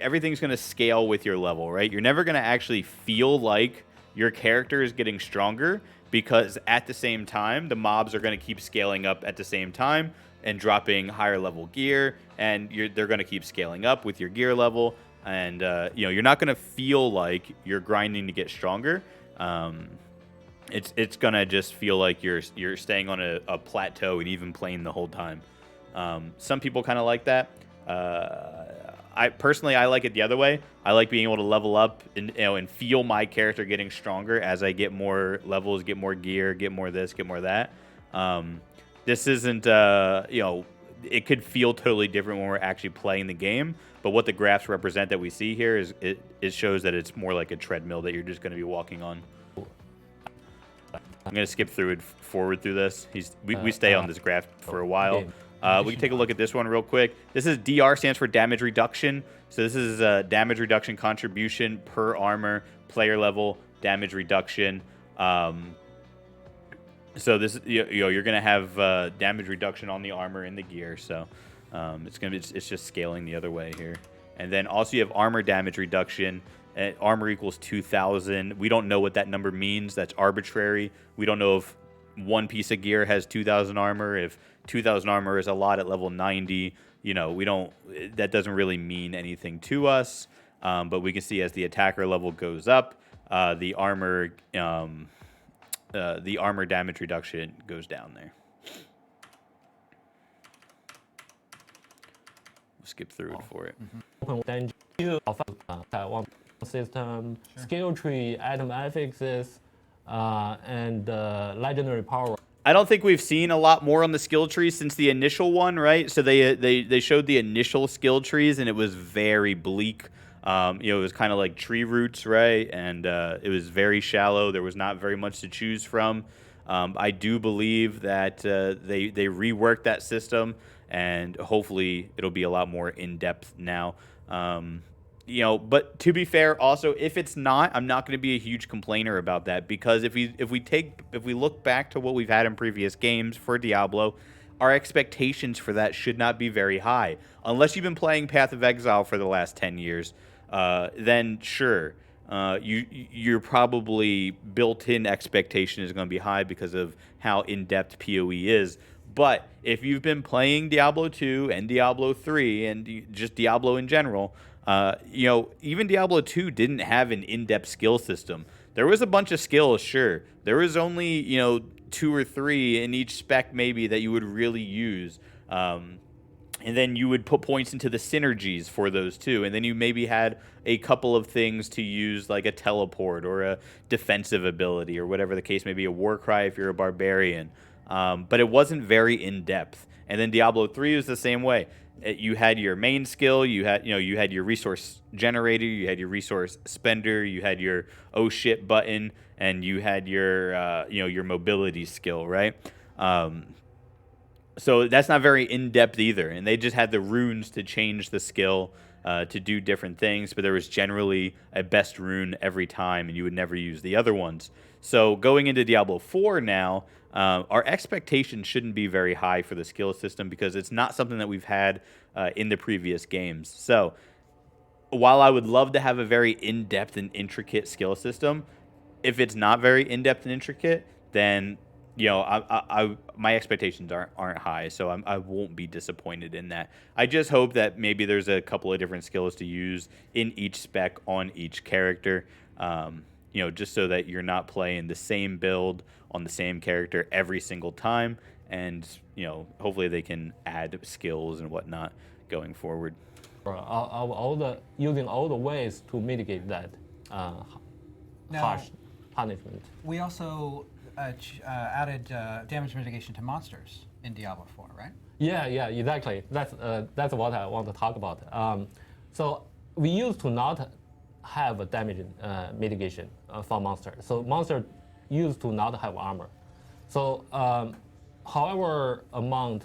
everything's going to scale with your level, right? You're never going to actually feel like your character is getting stronger, because at the same time, the mobs are going to keep scaling up at the same time and dropping higher level gear, and they're going to keep scaling up with your gear level, and you're not going to feel like you're grinding to get stronger. It's going to just feel like you're staying on a plateau and even playing the whole time. Some people kind of like that. I personally like it the other way. I like being able to level up and feel my character getting stronger as I get more levels, get more gear, get more this, get more that. This isn't it could feel totally different when we're actually playing the game, but what the graphs represent that we see here is it shows that it's more like a treadmill that you're just going to be walking on. I'm going to skip through it forward through this. We stay on this graph for a while. We can take a look at this one real quick. This is DR, stands for damage reduction. So this is damage reduction contribution per armor, player level, damage reduction. So this you're gonna have damage reduction on the armor and the gear. So it's just scaling the other way here. And then also you have armor damage reduction. Armor equals 2,000. We don't know what that number means. That's arbitrary. We don't know if one piece of gear has 2,000 armor. If 2,000 armor is a lot at level 90, you know, we don't. That doesn't really mean anything to us. But we can see as the attacker level goes up, the armor damage reduction goes down there. We'll skip through it for it. Open danger of one system, skill tree, item affixes, and legendary power. I don't think we've seen a lot more on the skill tree since the initial one, right? So they showed the initial skill trees, and it was very bleak. You know, it was kind of like tree roots, right? And it was very shallow. There was not very much to choose from. I do believe that they reworked that system, and hopefully it'll be a lot more in depth now. You know, but to be fair, also if it's not, I'm not going to be a huge complainer about that, because if we look back to what we've had in previous games for Diablo, our expectations for that should not be very high. Unless you've been playing Path of Exile for the last 10 years, then sure, your probably built-in expectation is going to be high because of how in-depth PoE is. But if you've been playing Diablo 2 and Diablo 3 and just Diablo in general, you know, even Diablo 2 didn't have an in-depth skill system. There was a bunch of skills, sure. There was only, you know, 2 or 3 in each spec maybe that you would really use. And then you would put points into the synergies for those too. And then you maybe had a couple of things to use, like a teleport or a defensive ability or whatever the case may be, a war cry if you're a barbarian. But it wasn't very in-depth. And then Diablo 3 was the same way. You had your main skill, you had your resource generator, you had your resource spender, you had your oh shit button, and you had your your mobility skill, right? So that's not very in-depth either. And they just had the runes to change the skill to do different things, but there was generally a best rune every time, and you would never use the other ones. So going into Diablo 4 now, our expectations shouldn't be very high for the skill system because it's not something that we've had in the previous games. So while I would love to have a very in-depth and intricate skill system, if it's not very in-depth and intricate, then my expectations aren't high, so I won't be disappointed in that. I just hope that maybe there's a couple of different skills to use in each spec on each character, just so that you're not playing the same build on the same character every single time, and hopefully they can add skills and whatnot going forward. Using all the ways to mitigate that harsh punishment. We also added damage mitigation to monsters in Diablo 4, right? Yeah, exactly. That's what I want to talk about. So we used to not have a damage mitigation for monsters. So monsters used to not have armor. So however amount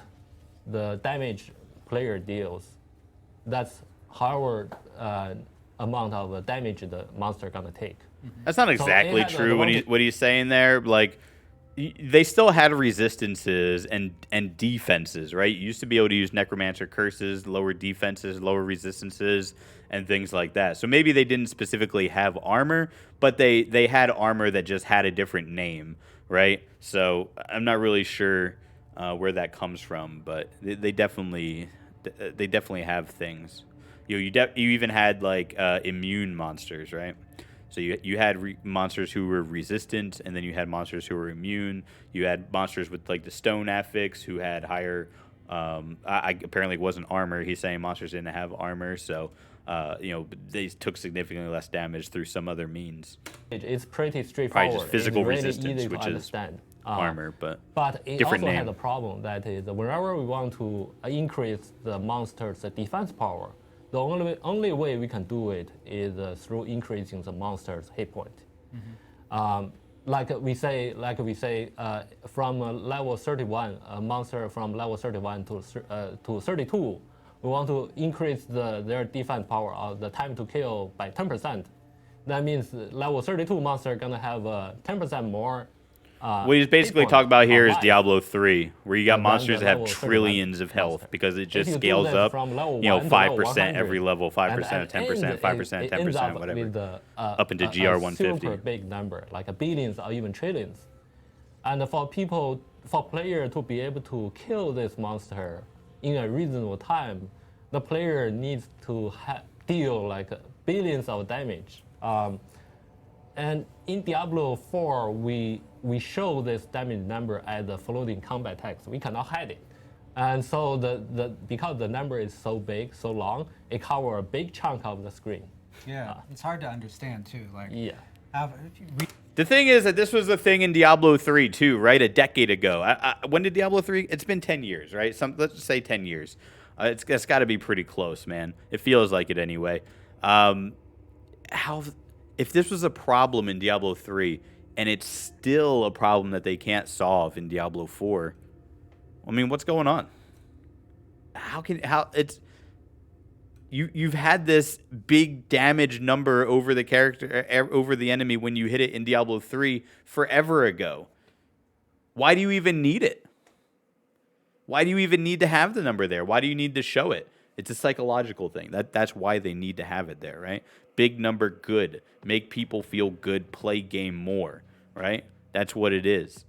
the damage player deals, that's however amount of damage the monster gonna take. That's not exactly true. What he's saying there, like, they still had resistances and defenses, right? You used to be able to use necromancer curses, lower defenses, lower resistances, and things like that. So maybe they didn't specifically have armor, but they had armor that just had a different name, right? So I'm not really sure where that comes from, but they definitely have things. You even had like immune monsters, right? So you had monsters who were resistant, and then you had monsters who were immune. You had monsters with like the stone affix who had higher. Apparently it wasn't armor. He's saying monsters didn't have armor, so they took significantly less damage through some other means. It's pretty straightforward. Probably just physical really resistance, which is armor, but it different also name. has a problem that is whenever we want to increase the monster's defense power, the only way we can do it is through increasing the monster's hit point. Mm-hmm. Like we say, from level 31, a monster from level 31 to 32, we want to increase their defense power, the time to kill by 10%. That means level 32 monster gonna have 10% more What he's basically talking about here is Diablo 3, where you got monsters that have trillions of health because it just scales up, 5% every level, 5%, 10%, 5%, 10%, whatever, up into GR150. Super big number, like billions or even trillions. And for player to be able to kill this monster in a reasonable time, the player needs to deal like billions of damage. And in Diablo 4, we show this damage number as a floating combat text. We cannot hide it. And so because the number is so big, so long, it covers a big chunk of the screen. Yeah, it's hard to understand too. Like, yeah. The thing is that this was a thing in Diablo 3 too, right? A decade ago. When did Diablo 3? It's been 10 years, right? Let's just say 10 years. It's got to be pretty close, man. It feels like it anyway. If this was a problem in Diablo 3 and it's still a problem that they can't solve in Diablo 4, I mean, what's going on? You've had this big damage number over the enemy when you hit it in Diablo 3 forever ago. Why do you even need it? Why do you even need to have the number there? Why do you need to show it? It's a psychological thing. That's why they need to have it there, right? Big number, good. Make people feel good, play game more, right? That's what it is.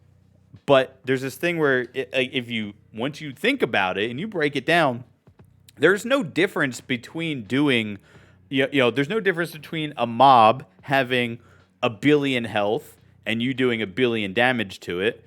But there's this thing where once you think about it and you break it down, there's no difference between doing, there's no difference between a mob having 1 billion health and you doing 1 billion damage to it,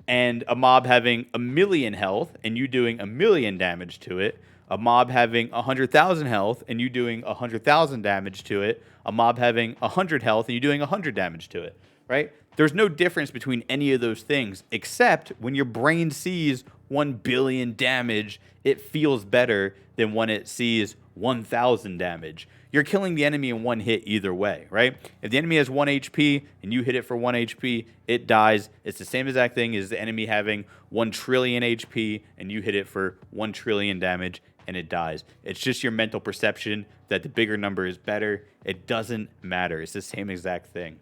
and a mob having 1 million health and you doing 1 million damage to it, a mob having 100,000 health and you doing 100,000 damage to it, a mob having 100 health and you doing 100 damage to it, right? There's no difference between any of those things, except when your brain sees 1 billion damage, it feels better than when it sees 1,000 damage. You're killing the enemy in one hit either way, right? If the enemy has 1 HP and you hit it for 1 HP, it dies. It's the same exact thing as the enemy having 1 trillion HP and you hit it for 1 trillion damage and it dies. It's just your mental perception that the bigger number is better. It doesn't matter. It's the same exact thing.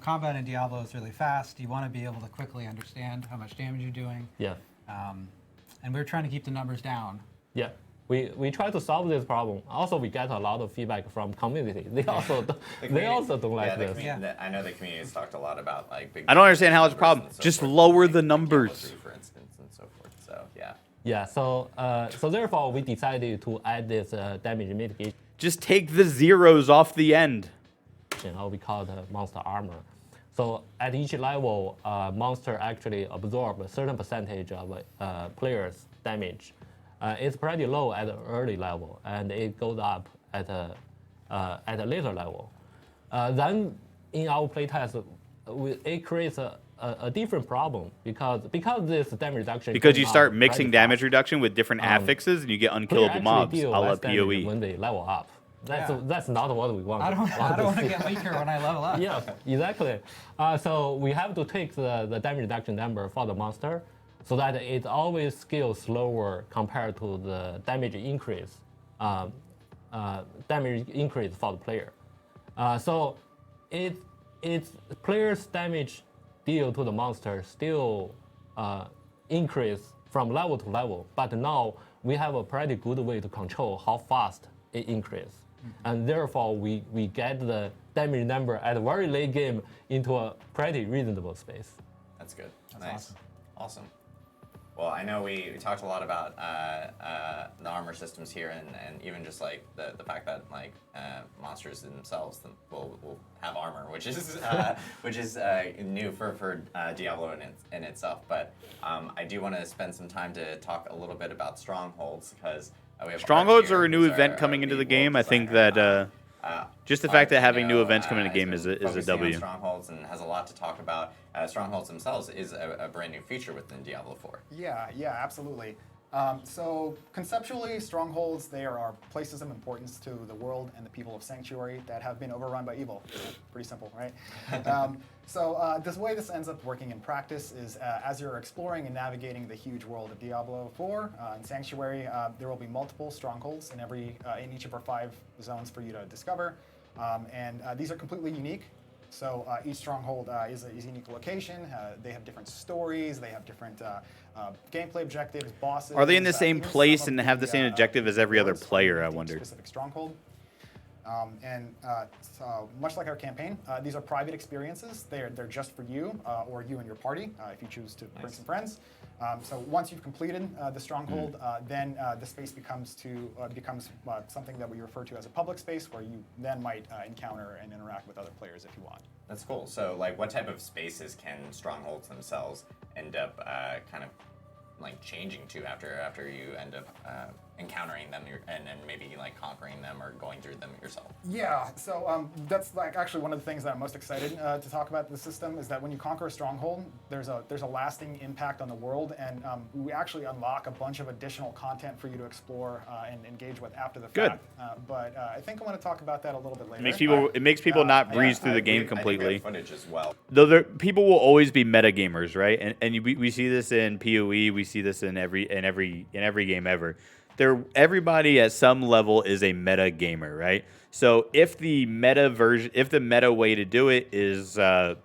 Combat in Diablo is really fast. You want to be able to quickly understand how much damage you're doing. Yeah. And we're trying to keep the numbers down. Yeah. We try to solve this problem. Also, we get a lot of feedback from community. They also don't like this. I know the community has talked a lot about big. I don't understand how it's a problem. Just lower the numbers, for instance, and so forth. So yeah. Yeah. So therefore, we decided to add this damage mitigation. Just take the zeros off the end. We call it monster armor. So at each level, monster actually absorb a certain percentage of players' damage. It's pretty low at the early level, and it goes up at a later level. Then in our playtest, it creates a different problem because this damage reduction. Because you start mixing damage reduction with different affixes, and you get unkillable mobs, a la PoE. When they level up. That's not what we want. I don't want to get weaker when I level up. Yeah, exactly. So we have to take the damage reduction number for the monster so that it always scales slower compared to the damage increase for the player. So it's player's damage deal to the monster still increase from level to level, but now we have a pretty good way to control how fast it increases. And therefore, we get the damage number at a very late game into a pretty reasonable space. That's good. Nice. Awesome. Well, I know we talked a lot about the armor systems here, and even just the fact that monsters themselves will have armor, which is new for Diablo in itself. But I do want to spend some time to talk a little bit about strongholds because. Strongholds are a new event coming into the game. I think that just the fact that having new events coming into the game is a W. Strongholds and has a lot to talk about. Strongholds themselves is a brand new feature within Diablo 4. Yeah, absolutely. So conceptually, strongholds, they are places of importance to the world and the people of Sanctuary that have been overrun by evil. Pretty simple, right? So the way this ends up working in practice is as you're exploring and navigating the huge world of Diablo 4 in Sanctuary, there will be multiple strongholds in each of our 5 zones for you to discover. And these are completely unique. So each stronghold is a unique location. They have different stories. They have different gameplay objectives, bosses. Are they in the same even place some and of have the same objective as every other rewards are player, I unique to each wonder? Specific stronghold. So much like our campaign, these are private experiences. They're just for you or you and your party if you choose to bring some friends. So once you've completed the stronghold, then the space becomes something that we refer to as a public space, where you then might encounter and interact with other players if you want. That's cool. So, like, what type of spaces can strongholds themselves end up kind of like changing to after you end up encountering them and maybe like conquering them or going through them yourself? Yeah, so that's like actually one of the things that I'm most excited to talk about the system is that when you conquer a stronghold, there's a lasting impact on the world, and we actually unlock a bunch of additional content for you to explore and engage with after the Good. fact. But I think I want to talk about that a little bit later. It makes people not breeze through the game I think we completely. have footage as well. Though people will always be metagamers, right? And we see this in PoE, we see this in every game ever. Everybody at some level is a meta gamer, right? So if the meta way to do it is to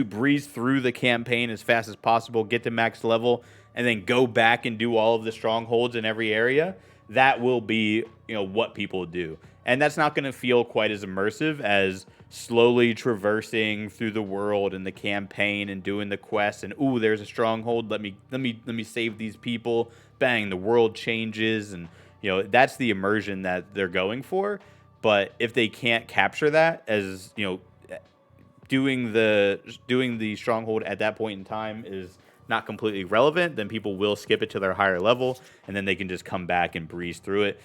breeze through the campaign as fast as possible, get to max level, and then go back and do all of the strongholds in every area, that will be what people do. And that's not going to feel quite as immersive as slowly traversing through the world and the campaign and doing the quests and ooh, there's a stronghold, let me save these people. Bang, the world changes, and that's the immersion that they're going for. But if they can't capture that as doing the stronghold at that point in time is not completely relevant, then people will skip it to their higher level, and then they can just come back and breeze through it.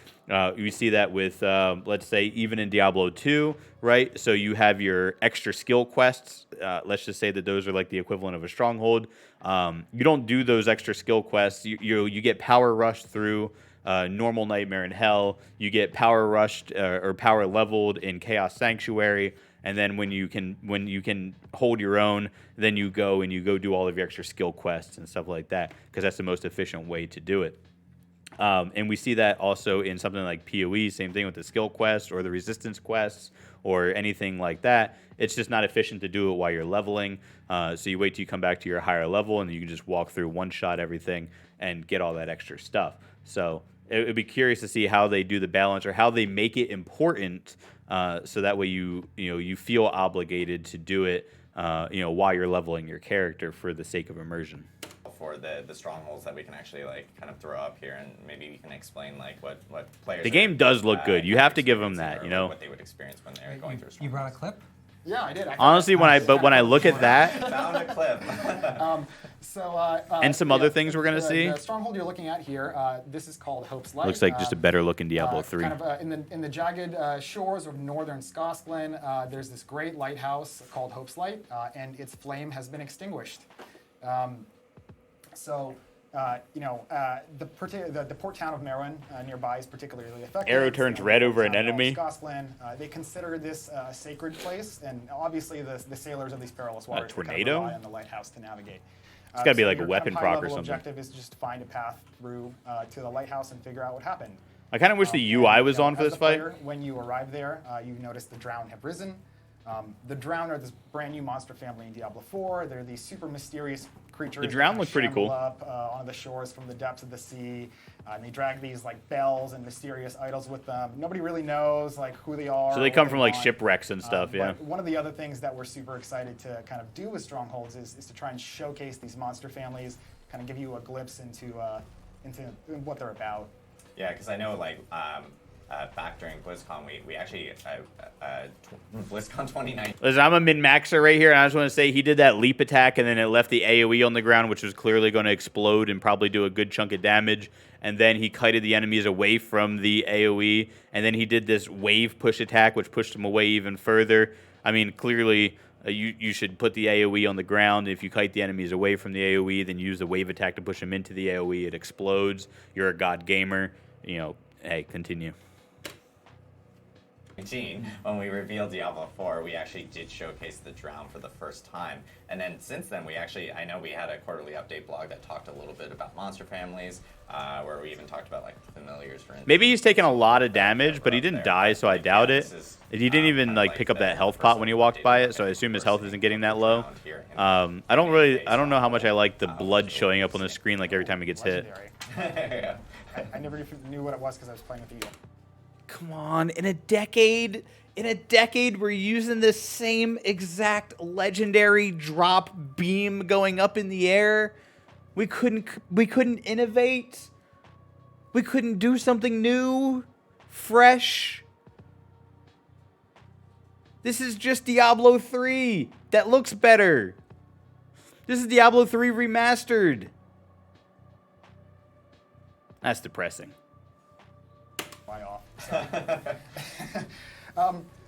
You see that with, let's say, even in Diablo 2, right? So you have your extra skill quests. Let's just say that those are like the equivalent of a stronghold. You don't do those extra skill quests. You get power rushed through normal Nightmare in Hell. You get power rushed or power leveled in Chaos Sanctuary. And then when you can hold your own, then you go do all of your extra skill quests and stuff like that, because that's the most efficient way to do it. And we see that also in something like PoE, same thing with the skill quests or the resistance quests or anything like that. It's just not efficient to do it while you're leveling. So you wait till you come back to your higher level, and you can just walk through, one-shot everything and get all that extra stuff. So it would be curious to see how they do the balance or how they make it important, so that way you feel obligated to do it while you're leveling your character for the sake of immersion. For the strongholds that we can actually like kind of throw up here, and maybe we can explain like what players. The game does look good. You have to give them that, what they would experience when they're going through. You brought a clip? Yeah, I did. Honestly, when I look at that, Found a clip. and some other things we're gonna see. The stronghold you're looking at here, this is called Hope's Light. Looks like just a better looking Diablo 3. Kind of in the jagged shores of northern Scotland, there's this great lighthouse called Hope's Light, and its flame has been extinguished. The port town of Merwin nearby is particularly affected. Arrow turns red over an enemy. Scotland, they consider this a sacred place, and obviously the sailors of these perilous waters tornado? rely on the lighthouse to navigate. It's got to be like a your weapon kind of proc or high-level something. objective is just to find a path through to the lighthouse and figure out what happened. I kind of wish the UI was on for As this a fight. player, when you arrive there, you notice the Drown have risen. The Drown are this brand new monster family in Diablo 4. They're these super mysterious creatures. The Drown that look pretty cool. Up onto the shores from the depths of the sea, and they drag these like bells and mysterious idols with them. Nobody really knows like who they are. So they or come what from they like want. shipwrecks and stuff, yeah. But one of the other things that we're super excited to kind of do with Strongholds is to try and showcase these monster families, kind of give you a glimpse into what they're about. Yeah, because I know like back during BlizzCon, we actually BlizzCon 2019. Listen, I'm a min-maxer right here, and I just want to say he did that leap attack, and then it left the AoE on the ground, which was clearly going to explode and probably do a good chunk of damage. And then he kited the enemies away from the AoE, and then he did this wave push attack, which pushed him away even further. I mean, clearly you should put the AoE on the ground. If you kite the enemies away from the AoE, then use the wave attack to push them into the AoE. It explodes. You're a god gamer. Hey, continue. when we revealed Diablo 4, we actually did showcase the drown for the first time. And then since then, I know we had a quarterly update blog that talked a little bit about monster families, where we even talked about like familiars, for instance. Maybe he's taken a lot of damage, but he didn't die, so I doubt it. This is, He didn't even like pick up that health pot when he walked by it, so I assume his health isn't getting that low. I don't know how much I like the blood showing up on the screen like every time he gets hit. Legendary. I never even knew what it was because I was playing with you. Come on, in a decade, we're using this same exact legendary drop beam going up in the air. We couldn't innovate. We couldn't do something new, fresh. This is just Diablo 3 that looks better. This is Diablo 3 remastered. That's depressing. Fly off.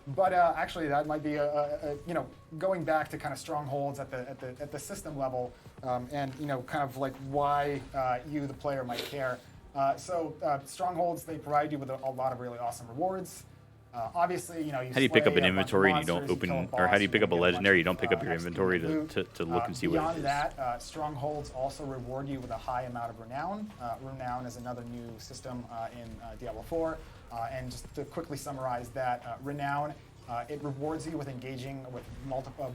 But actually, that might be going back to kind of strongholds at the system level, and kind of like why you, the player, might care. So strongholds, they provide you with a lot of really awesome rewards. Obviously, you how do you pick up an inventory and you don't open, or how do you pick up a legendary? You don't pick up your inventory to look and see what it is. Beyond that, strongholds also reward you with a high amount of renown. Renown is another new system in Diablo 4. And just to quickly summarize that, renown, it rewards you with engaging with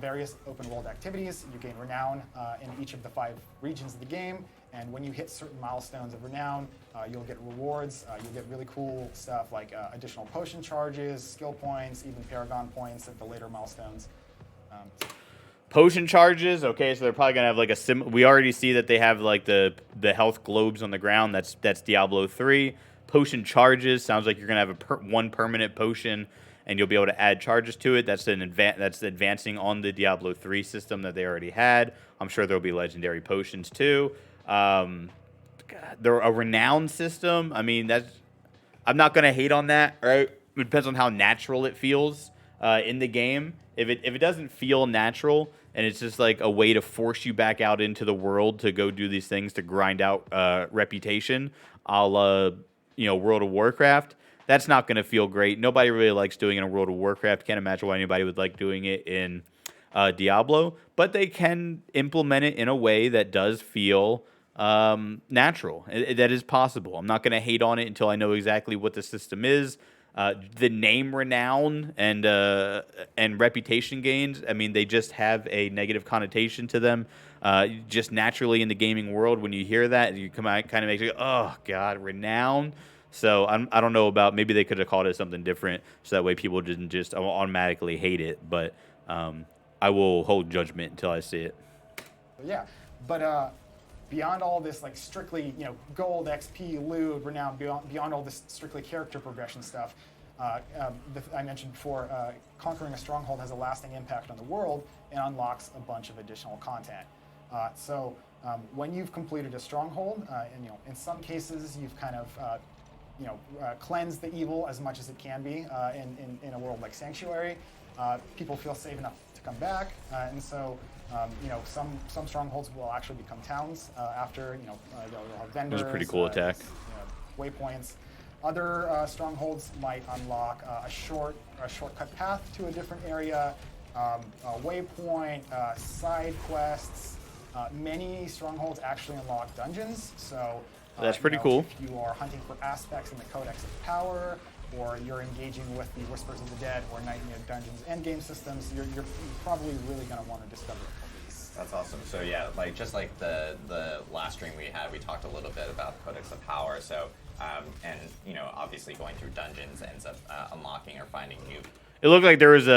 various open world activities. You gain renown in each of the 5 regions of the game. And when you hit certain milestones of renown, you'll get rewards. You'll get really cool stuff like additional potion charges, skill points, even Paragon points at the later milestones. Potion charges, okay, so they're probably gonna have like a we already see that they have like the health globes on the ground. That's Diablo 3. Potion charges sounds like you're gonna have one permanent potion, and you'll be able to add charges to it. That's advancing on the Diablo 3 system that they already had. I'm sure there'll be legendary potions too. They're a renown system. I mean, I'm not gonna hate on that, right? It depends on how natural it feels in the game. If it doesn't feel natural and it's just like a way to force you back out into the world to go do these things to grind out reputation, a la World of Warcraft, that's not gonna feel great. Nobody really likes doing it in World of Warcraft. Can't imagine why anybody would like doing it in Diablo, but they can implement it in a way that does feel natural. That is possible. I'm not going to hate on it until I know exactly what the system is. The name renown and reputation gains, I mean, they just have a negative connotation to them. Just naturally in the gaming world, when you hear that, you kind of makes you go, oh, God, renown. So I don't know about, maybe they could have called it something different so that way people didn't just automatically hate it. But I will hold judgment until I see it. Yeah, but beyond all this, like strictly, gold, XP, loot, renown, beyond all this strictly character progression stuff, I mentioned before, conquering a stronghold has a lasting impact on the world and unlocks a bunch of additional content. So when you've completed a stronghold, and in some cases you've kind of cleansed the evil as much as it can be in a world like Sanctuary, people feel safe enough to come back, and so some strongholds will actually become towns after they'll have vendors. That was a pretty cool attack. Waypoints. Other strongholds might unlock a shortcut path to a different area, a waypoint, side quests. Many strongholds actually unlock dungeons, so that's pretty cool. If you are hunting for aspects in the Codex of Power, or you're engaging with the Whispers of the Dead or Nightmare Dungeons endgame systems, you're probably really going to want to discover these. That's awesome. So yeah, just like the last stream we had, we talked a little bit about the Codex of Power. So and obviously going through dungeons ends up unlocking or finding new. It looked like there was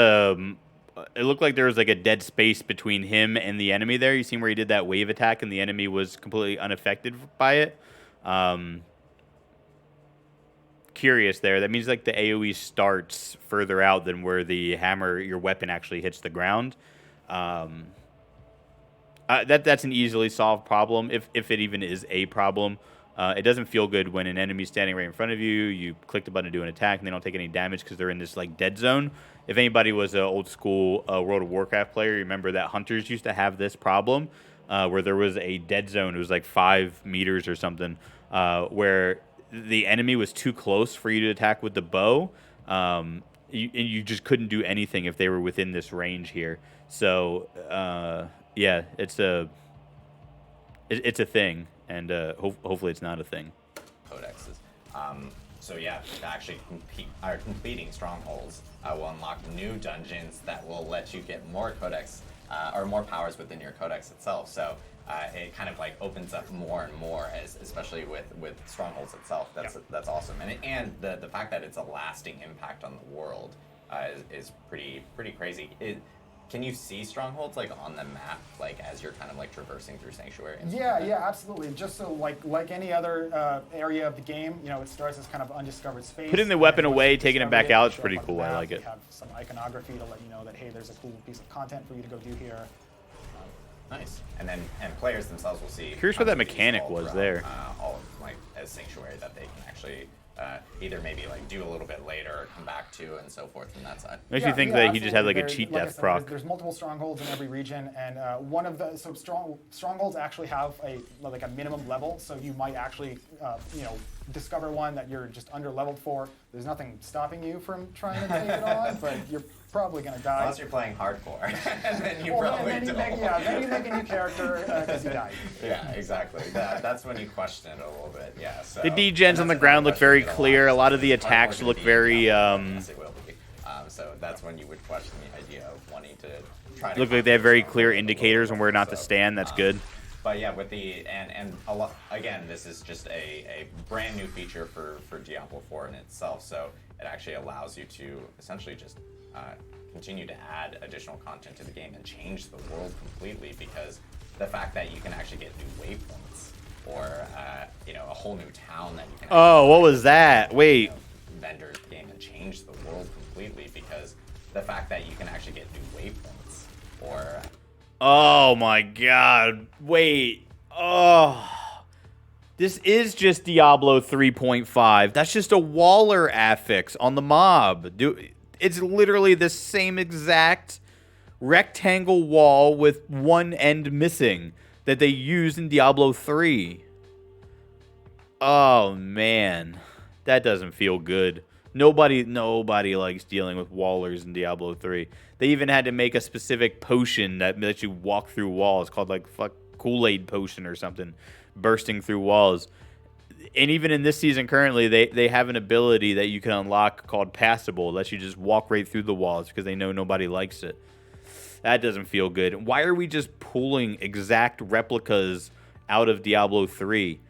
like a dead space between him and the enemy there. You seen where he did that wave attack and the enemy was completely unaffected by it. Curious there. That means like the AoE starts further out than where the hammer, your weapon, actually hits the ground. That's an easily solved problem, if it even is a problem. It doesn't feel good when an enemy's standing right in front of you. You click the button to do an attack, and they don't take any damage because they're in this like dead zone. If anybody was an old school World of Warcraft player, you remember that hunters used to have this problem where there was a dead zone. It was like 5 meters or something where the enemy was too close for you to attack with the bow. you just couldn't do anything if they were within this range here. So yeah, it's a thing, and hopefully it's not a thing. Codexes. So yeah, actually completing strongholds will unlock new dungeons that will let you get more codex or more powers within your codex itself. So it kind of like opens up more and more, especially with strongholds itself. That's awesome, and the fact that it's a lasting impact on the world is pretty crazy. Can you see strongholds like on the map, like as you're kind of like traversing through Sanctuary? And stuff like that? Yeah, absolutely. Just so like any other area of the game, you know, it starts as kind of undiscovered space. Putting the weapon and away, once you taking it discover back out, you it's show pretty up on the cool. I map, like you it. have some iconography to let you know that, hey, there's a cool piece of content for you to go do here. Nice. And players themselves will see. Curious what that tons of these mechanic all was throughout, there. All of, like as Sanctuary that they can actually either maybe like do a little bit later or come back to and so forth from that side. Makes me think that he just had like a absolutely. cheat Like I death said, proc. There's multiple strongholds in every region, and one of the strongholds actually have like a minimum level. So you might actually you know, discover one that you're just under leveled for. There's nothing stopping you from trying to take it on, but you're probably gonna die. Unless you're playing hardcore, and then you Well, probably then you don't. then you make a new character because you died. Yeah, exactly. That's when you question it a little bit. Yeah. So, The degens on the ground look very clear. A lot of the Hardcore attacks gonna look be very yes, it will be. So that's when you would question the idea of wanting to try to look like they have very conquer clear strongholds a little indicators bit on where more. not to stand. That's good. But yeah, with the and a lot again, this is just a brand new feature for Diablo 4 in itself. So it actually allows you to essentially just continue to add additional content to the game and change the world completely, because the fact that you can actually get new waypoints or you know, a whole new town that you can. Oh, what was that? Wait. You know, vendors game and change the world completely, because the fact that you can actually get new waypoints or. Oh my god. Wait. Oh. This is just Diablo 3.5. That's just a Waller affix on the mob. Dude, it's literally the same exact rectangle wall with one end missing that they used in Diablo 3. Oh man. That doesn't feel good. Nobody likes dealing with Wallers in Diablo 3. They even had to make a specific potion that lets you walk through walls called like Kool-Aid potion or something, bursting through walls. And even in this season currently, they have an ability that you can unlock called Passable. It lets you just walk right through the walls because they know nobody likes it. That doesn't feel good. Why are we just pulling exact replicas out of Diablo 3?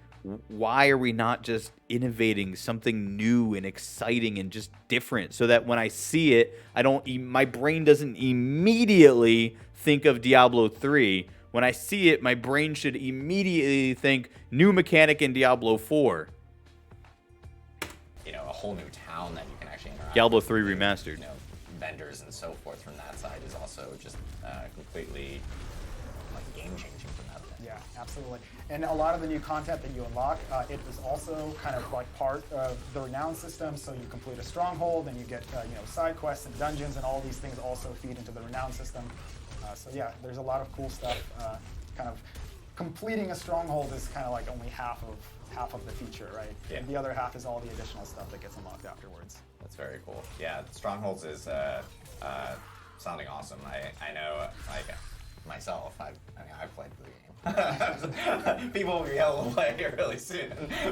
Why are we not just innovating something new and exciting and just different, so that when I see it, my brain doesn't immediately think of Diablo 3. When I see it, my brain should immediately think new mechanic in Diablo 4. You know, a whole new town that you can actually interact Diablo with. 3 Remastered. You know, vendors and so forth from that side is also just completely like game changing from that. Yeah, absolutely. And a lot of the new content that you unlock, it is also kind of like part of the renown system. So you complete a stronghold, and you get you know, side quests and dungeons, and all these things also feed into the renown system. So yeah, there's a lot of cool stuff. Kind of completing a stronghold is kind of like only half of the feature, right? Yeah. And the other half is all the additional stuff that gets unlocked afterwards. That's very cool. Yeah, Strongholds is sounding awesome. I know, like myself, I've played the game. People will be able to play it really soon,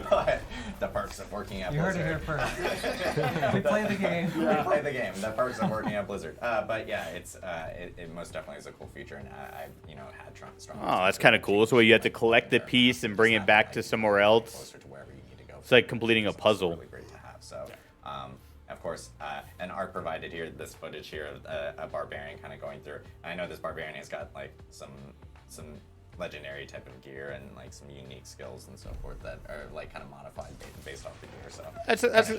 but the perks of working at You heard Blizzard. it here first. We play the game. We play the game. The perks of working at Blizzard. But yeah, it most definitely is a cool feature, and I had Strongholds. Oh, that's kind of cool. So you have to collect the piece and bring it back to somewhere else. Closer to wherever you need to go. It's like completing a It's puzzle. really great to have. So, of course, an art provided here. This footage here of a barbarian kind of going through. I know this barbarian has got like some legendary type of gear and like some unique skills and so forth that are like kind of modified based off the gear. So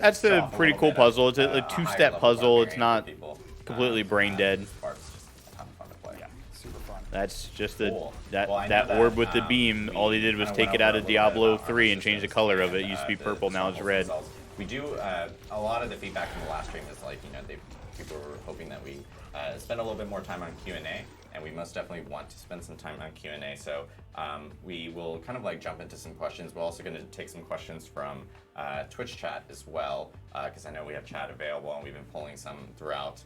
That's a pretty cool puzzle. It's a two-step puzzle. It's not completely brain dead. Sparks just a ton of fun to play. Yeah, super fun. That's just Cool. that Well, I know orb with the beam. we All he did was kinda take went it out over of a little bit Diablo about 3 our and change the systems color of it. It and, used to be the purple, now it's strongholds red. themselves. We do a lot of the feedback from the last stream is like, you know, people were hoping that we spend a little bit more time on Q&A. and we most definitely want to spend some time on Q&A. So we will kind of like jump into some questions. We're also going to take some questions from Twitch chat as well, because I know we have chat available, and we've been pulling some throughout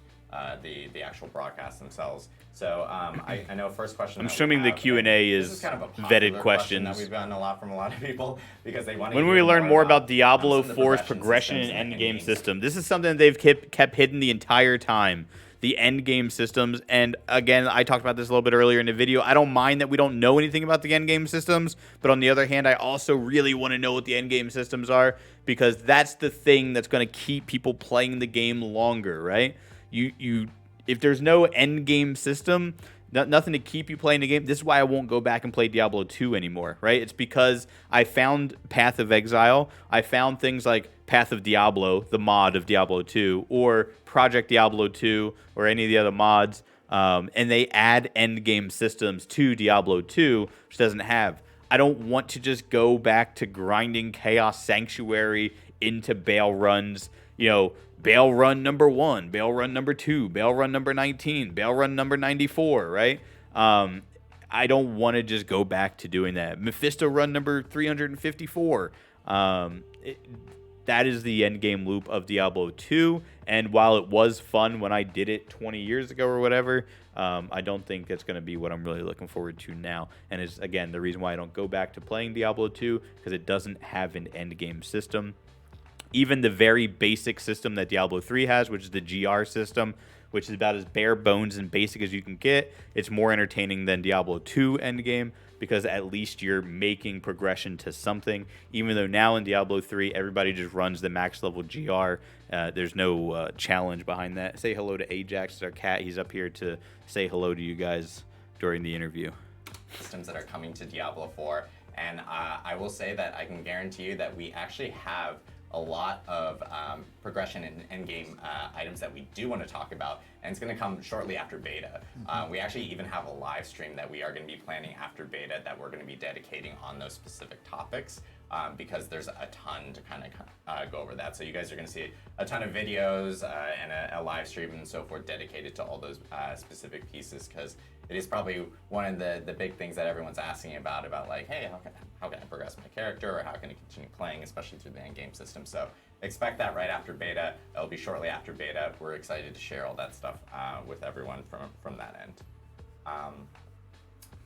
the actual broadcasts themselves. So I know first question. I'm assuming the Q&A is kind of a vetted question questions. that we've gotten a lot from a lot of people because they want to. When we learn more about Diablo some of 4's the progression and systems endgame system, this is something that they've kept hidden the entire time. The endgame systems, and again, I talked about this a little bit earlier in the video. I don't mind that we don't know anything about the endgame systems, but on the other hand, I also really want to know what the endgame systems are, because that's the thing that's going to keep people playing the game longer, right? If there's no endgame system, nothing to keep you playing the game. This is why I won't go back and play Diablo 2 anymore, right? It's because I found Path of Exile. I found things like Path of Diablo, the mod of Diablo 2, or Project Diablo 2, or any of the other mods, and they add endgame systems to Diablo 2, which doesn't have. I don't want to just go back to grinding Chaos Sanctuary into Baal runs, Baal run number 1, Baal run number 2, Baal run number 19, Baal run number 94, right? I don't want to just go back to doing that. Mephisto run number 354. That is the endgame loop of Diablo 2, and while it was fun when I did it 20 years ago or whatever, I don't think it's going to be what I'm really looking forward to now. And it's, again, the reason why I don't go back to playing Diablo 2, because it doesn't have an endgame system. Even the very basic system that Diablo 3 has, which is the GR system, which is about as bare bones and basic as you can get, it's more entertaining than Diablo 2 endgame, because at least you're making progression to something. Even though now in Diablo 3, everybody just runs the max level GR. There's no challenge behind that. Say hello to Ajax, our cat. He's up here to say hello to you guys during the interview. Systems that are coming to Diablo 4, and I will say that I can guarantee you that we actually have a lot of progression and endgame items that we do want to talk about, and it's going to come shortly after beta. We actually even have a live stream that we are going to be planning after beta that we're going to be dedicating on those specific topics, because there's a ton to kind of go over that. So you guys are going to see a ton of videos and a live stream and so forth dedicated to all those specific pieces, because it is probably one of the big things that everyone's asking about like, hey, how can I progress my character, or how can I continue playing, especially through the endgame system. So expect that right after beta. It'll be shortly after beta. We're excited to share all that stuff with everyone from that end.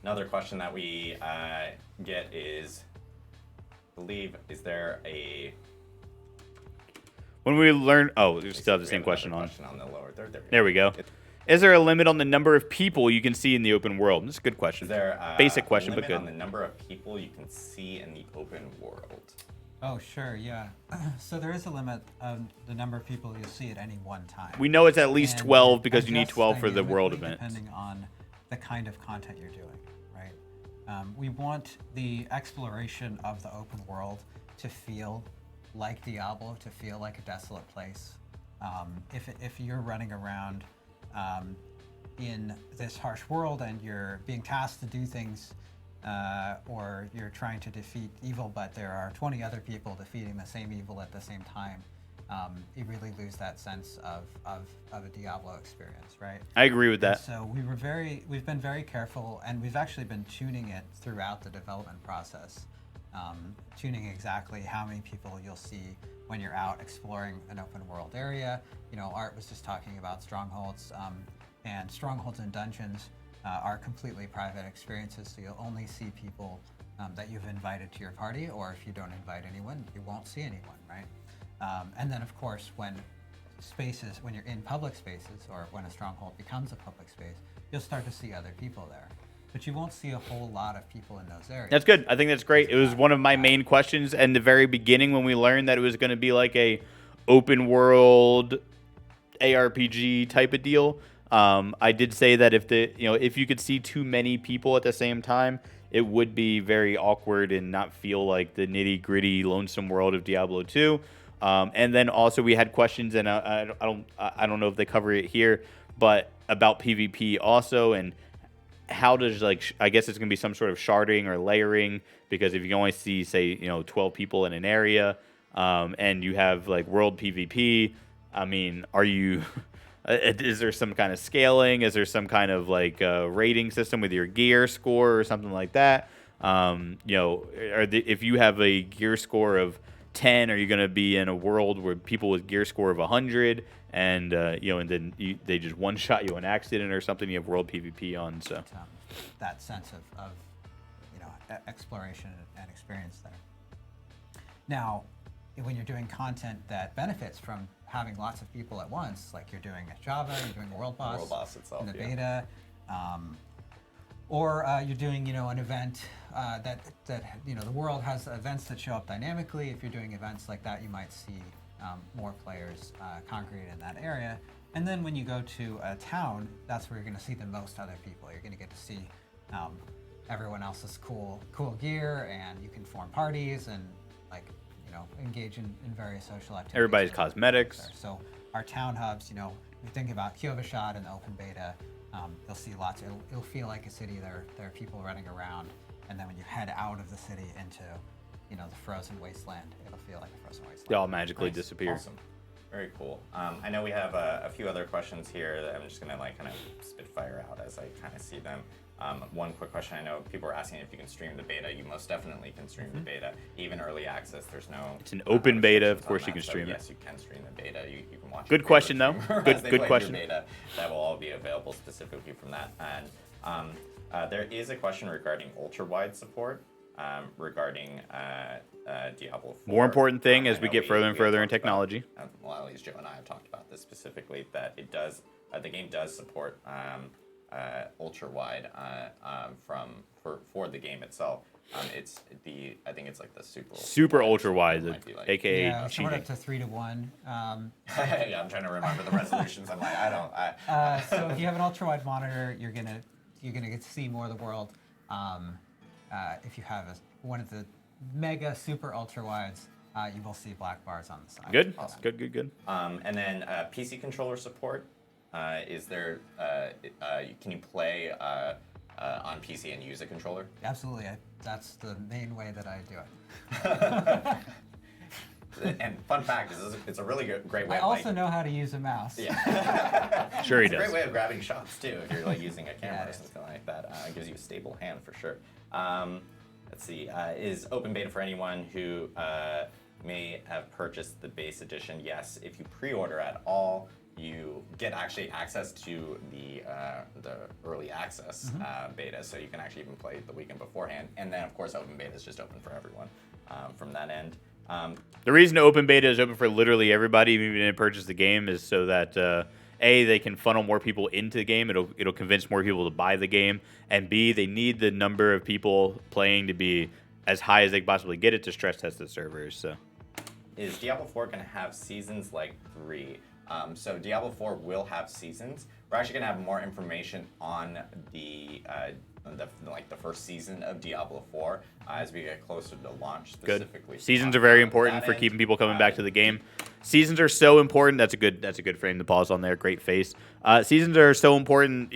Another question that we get is, is there a... When we learn... Oh, we still have the same question on. On the lower third. There we go. Is there a limit on the number of people you can see in the open world? That's a good question. Is there basic question, but limit good. On the number of people you can see in the open world? Oh, sure, yeah. So there is a limit on the number of people you'll see at any one time. We know it's at least And 12 because you need adjusts 12 for the world dynamically event. Depending on the kind of content you're doing, right? We want the exploration of the open world to feel like Diablo, to feel like a desolate place. If you're running around in this harsh world and you're being tasked to do things, or you're trying to defeat evil, but there are 20 other people defeating the same evil at the same time, you really lose that sense of a Diablo experience, right? I agree with that. So we've been very careful, and we've actually been tuning it throughout the development process, tuning exactly how many people you'll see when you're out exploring an open world area. Art was just talking about strongholds, and strongholds and dungeons are completely private experiences, so you'll only see people that you've invited to your party, or if you don't invite anyone, you won't see anyone, right? And then, of course, when you're in public spaces, or when a stronghold becomes a public space, you'll start to see other people there. But you won't see a whole lot of people in those areas. That's good. I think that's great. It was one of my main questions in the very beginning when we learned that it was going to be like a open world ARPG type of deal. I did say that if you could see too many people at the same time, it would be very awkward and not feel like the nitty gritty lonesome world of Diablo 2. And then also we had questions, and I don't know if they cover it here, but about PvP also, and how does, I guess it's gonna be some sort of sharding or layering, because if you only see, say, 12 people in an area, and you have world PvP, I mean, are you Is there some kind of scaling? Is there some kind of like rating system with your gear score or something like that? If you have a gear score of 10, are you going to be in a world where people with gear score of 100 and and then they just one shot you an accident or something? You have world PvP on, so that sense of exploration and experience there. Now, when you're doing content that benefits from having lots of people at once, like you're doing at Java, you're doing World Boss itself, in the beta, or you're doing an event that the world has events that show up dynamically. If you're doing events like that, you might see more players congregate in that area. And then when you go to a town, that's where you're going to see the most other people. You're going to get to see everyone else's cool gear, and you can form parties and engage in various social activities. everybody's cosmetics. So our town hubs, if you think about Kyovashad and the open beta, you'll see lots. It'll feel like a city. There are people running around, and then when you head out of the city into, the frozen wasteland, it'll feel like a frozen wasteland. They all magically disappear. Awesome. Very cool. I know we have a few other questions here that I'm just gonna kind of spitfire out as I kind of see them. One quick question. I know people are asking if you can stream the beta. You most definitely can stream the beta. Even early access, there's no. It's an open beta. Of restrictions course, on you can that. stream So it. yes, you can stream the beta. You can watch. Good your question, favorite though. streamer as they Good play question. your beta. That will all be available specifically from that. And there is a question regarding ultra-wide support. Regarding Diablo 4. More important thing as I we know get further and we have further in talked about, technology. well, at least Joe and I have talked about this specifically, that it does, the game does support ultra wide for the game itself. I think it's like the Super ultra wide, Might be like- aka Yeah, we cheating. up to 3:1. Yeah, I'm trying to remember the resolutions. I'm like, So if you have an ultra-wide monitor, you're gonna get to see more of the world. If you have one of the mega super ultra-wides, you will see black bars on the side. Good, Awesome. good. And then PC controller support. Is there? Can you play on PC and use a controller? Absolutely, that's the main way that I do it. And fun fact is, it's a really great way. I also know how to use a mouse. Yeah. Sure he It's a does. great way of grabbing shots too, if you're using a camera it or is. something like that. It gives you a stable hand for sure. Let's see. Is open beta for anyone who may have purchased the base edition? Yes. If you pre-order at all, you get actually access to the early access beta, so you can actually even play the weekend beforehand. And then, of course, open beta is just open for everyone from that end. The reason open beta is open for literally everybody, even if you didn't purchase the game, is so that A, they can funnel more people into the game. It'll convince more people to buy the game, and B, they need the number of people playing to be as high as they can possibly get it to stress test the servers. So, Is Diablo 4 going to have seasons like 3? So Diablo 4 will have seasons. We're actually going to have more information on the first season of Diablo 4 as we get closer to launch. good. Specifically, Seasons are very on important that for end. keeping people coming back to the game. Seasons are so important. That's a good frame to pause on there. Great face. Seasons are so important.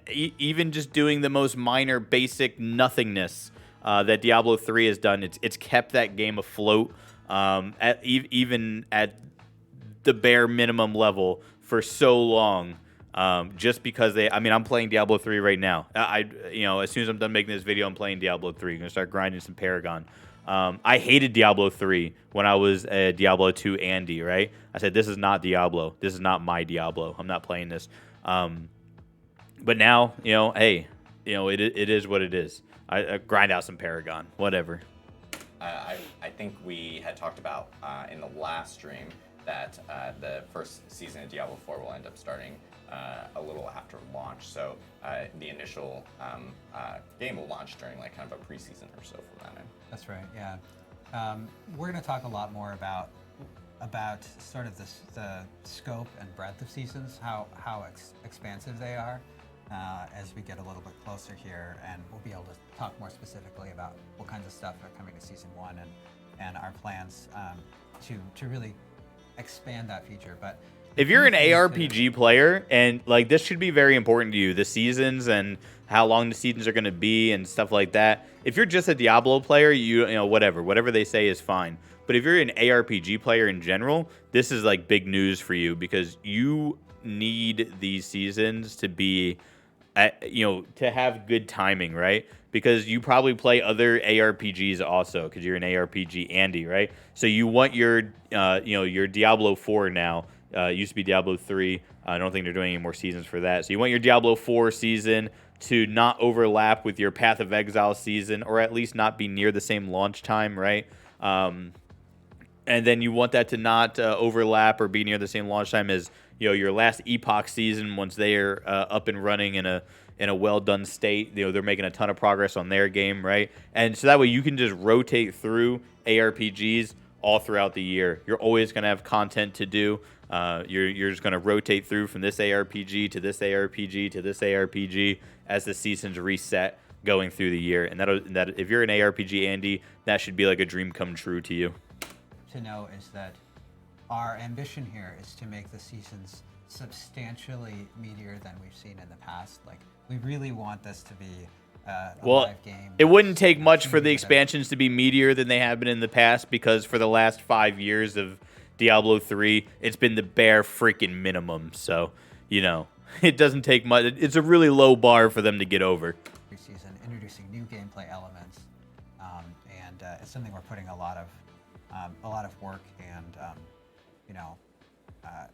Even just doing the most minor, basic nothingness that Diablo 3 has done, it's kept that game afloat. Even at the bare minimum level for so long, just because I'm playing Diablo 3 right now. As soon as I'm done making this video, I'm playing Diablo 3. I'm gonna start grinding some Paragon. I hated Diablo 3 when I was a Diablo 2 Andy, right? I said, this is not Diablo. This is not my Diablo. I'm not playing this. But now, hey, it is what it is. I grind out some Paragon, whatever. I think we had talked about in the last stream that the first season of Diablo 4 will end up starting a little after launch. So the initial game will launch during kind of a preseason or so from that end. That's right. Yeah, we're going to talk a lot more about sort of the scope and breadth of seasons, how expansive they are, as we get a little bit closer here, and we'll be able to talk more specifically about what kinds of stuff are coming to season 1 and our plans to really expand that feature. But if you're an ARPG player, and this should be very important to you, the seasons and how long the seasons are going to be and stuff like that. If you're just a Diablo player, whatever they say is fine. But if you're an ARPG player in general, this is big news for you, because you need these seasons to be, to have good timing, right? Because you probably play other ARPGs also, because you're an ARPG Andy, right? So you want your, your Diablo 4 now. Used to be Diablo 3. I don't think they're doing any more seasons for that. So you want your Diablo 4 season to not overlap with your Path of Exile season, or at least not be near the same launch time, right? And then you want that to not overlap or be near the same launch time as your last Epoch season once they are up and running in a well done state. They're making a ton of progress on their game, right? And so that way you can just rotate through ARPGs all throughout the year. You're always going to have content to do. You're just going to rotate through from this ARPG to this ARPG to this ARPG as the seasons reset going through the year. And that if you're an ARPG Andy, that should be like a dream come true to you. To know is that our ambition here is to make the seasons substantially meatier than we've seen in the past. Like, we really want this to be a live game. It wouldn't take much for the expansions to be meatier than they have been in the past, because for the last 5 years of Diablo 3, it's been the bare freaking minimum. So, it doesn't take much. It's a really low bar for them to get over. Season, introducing new gameplay elements, and it's something we're putting a lot of work and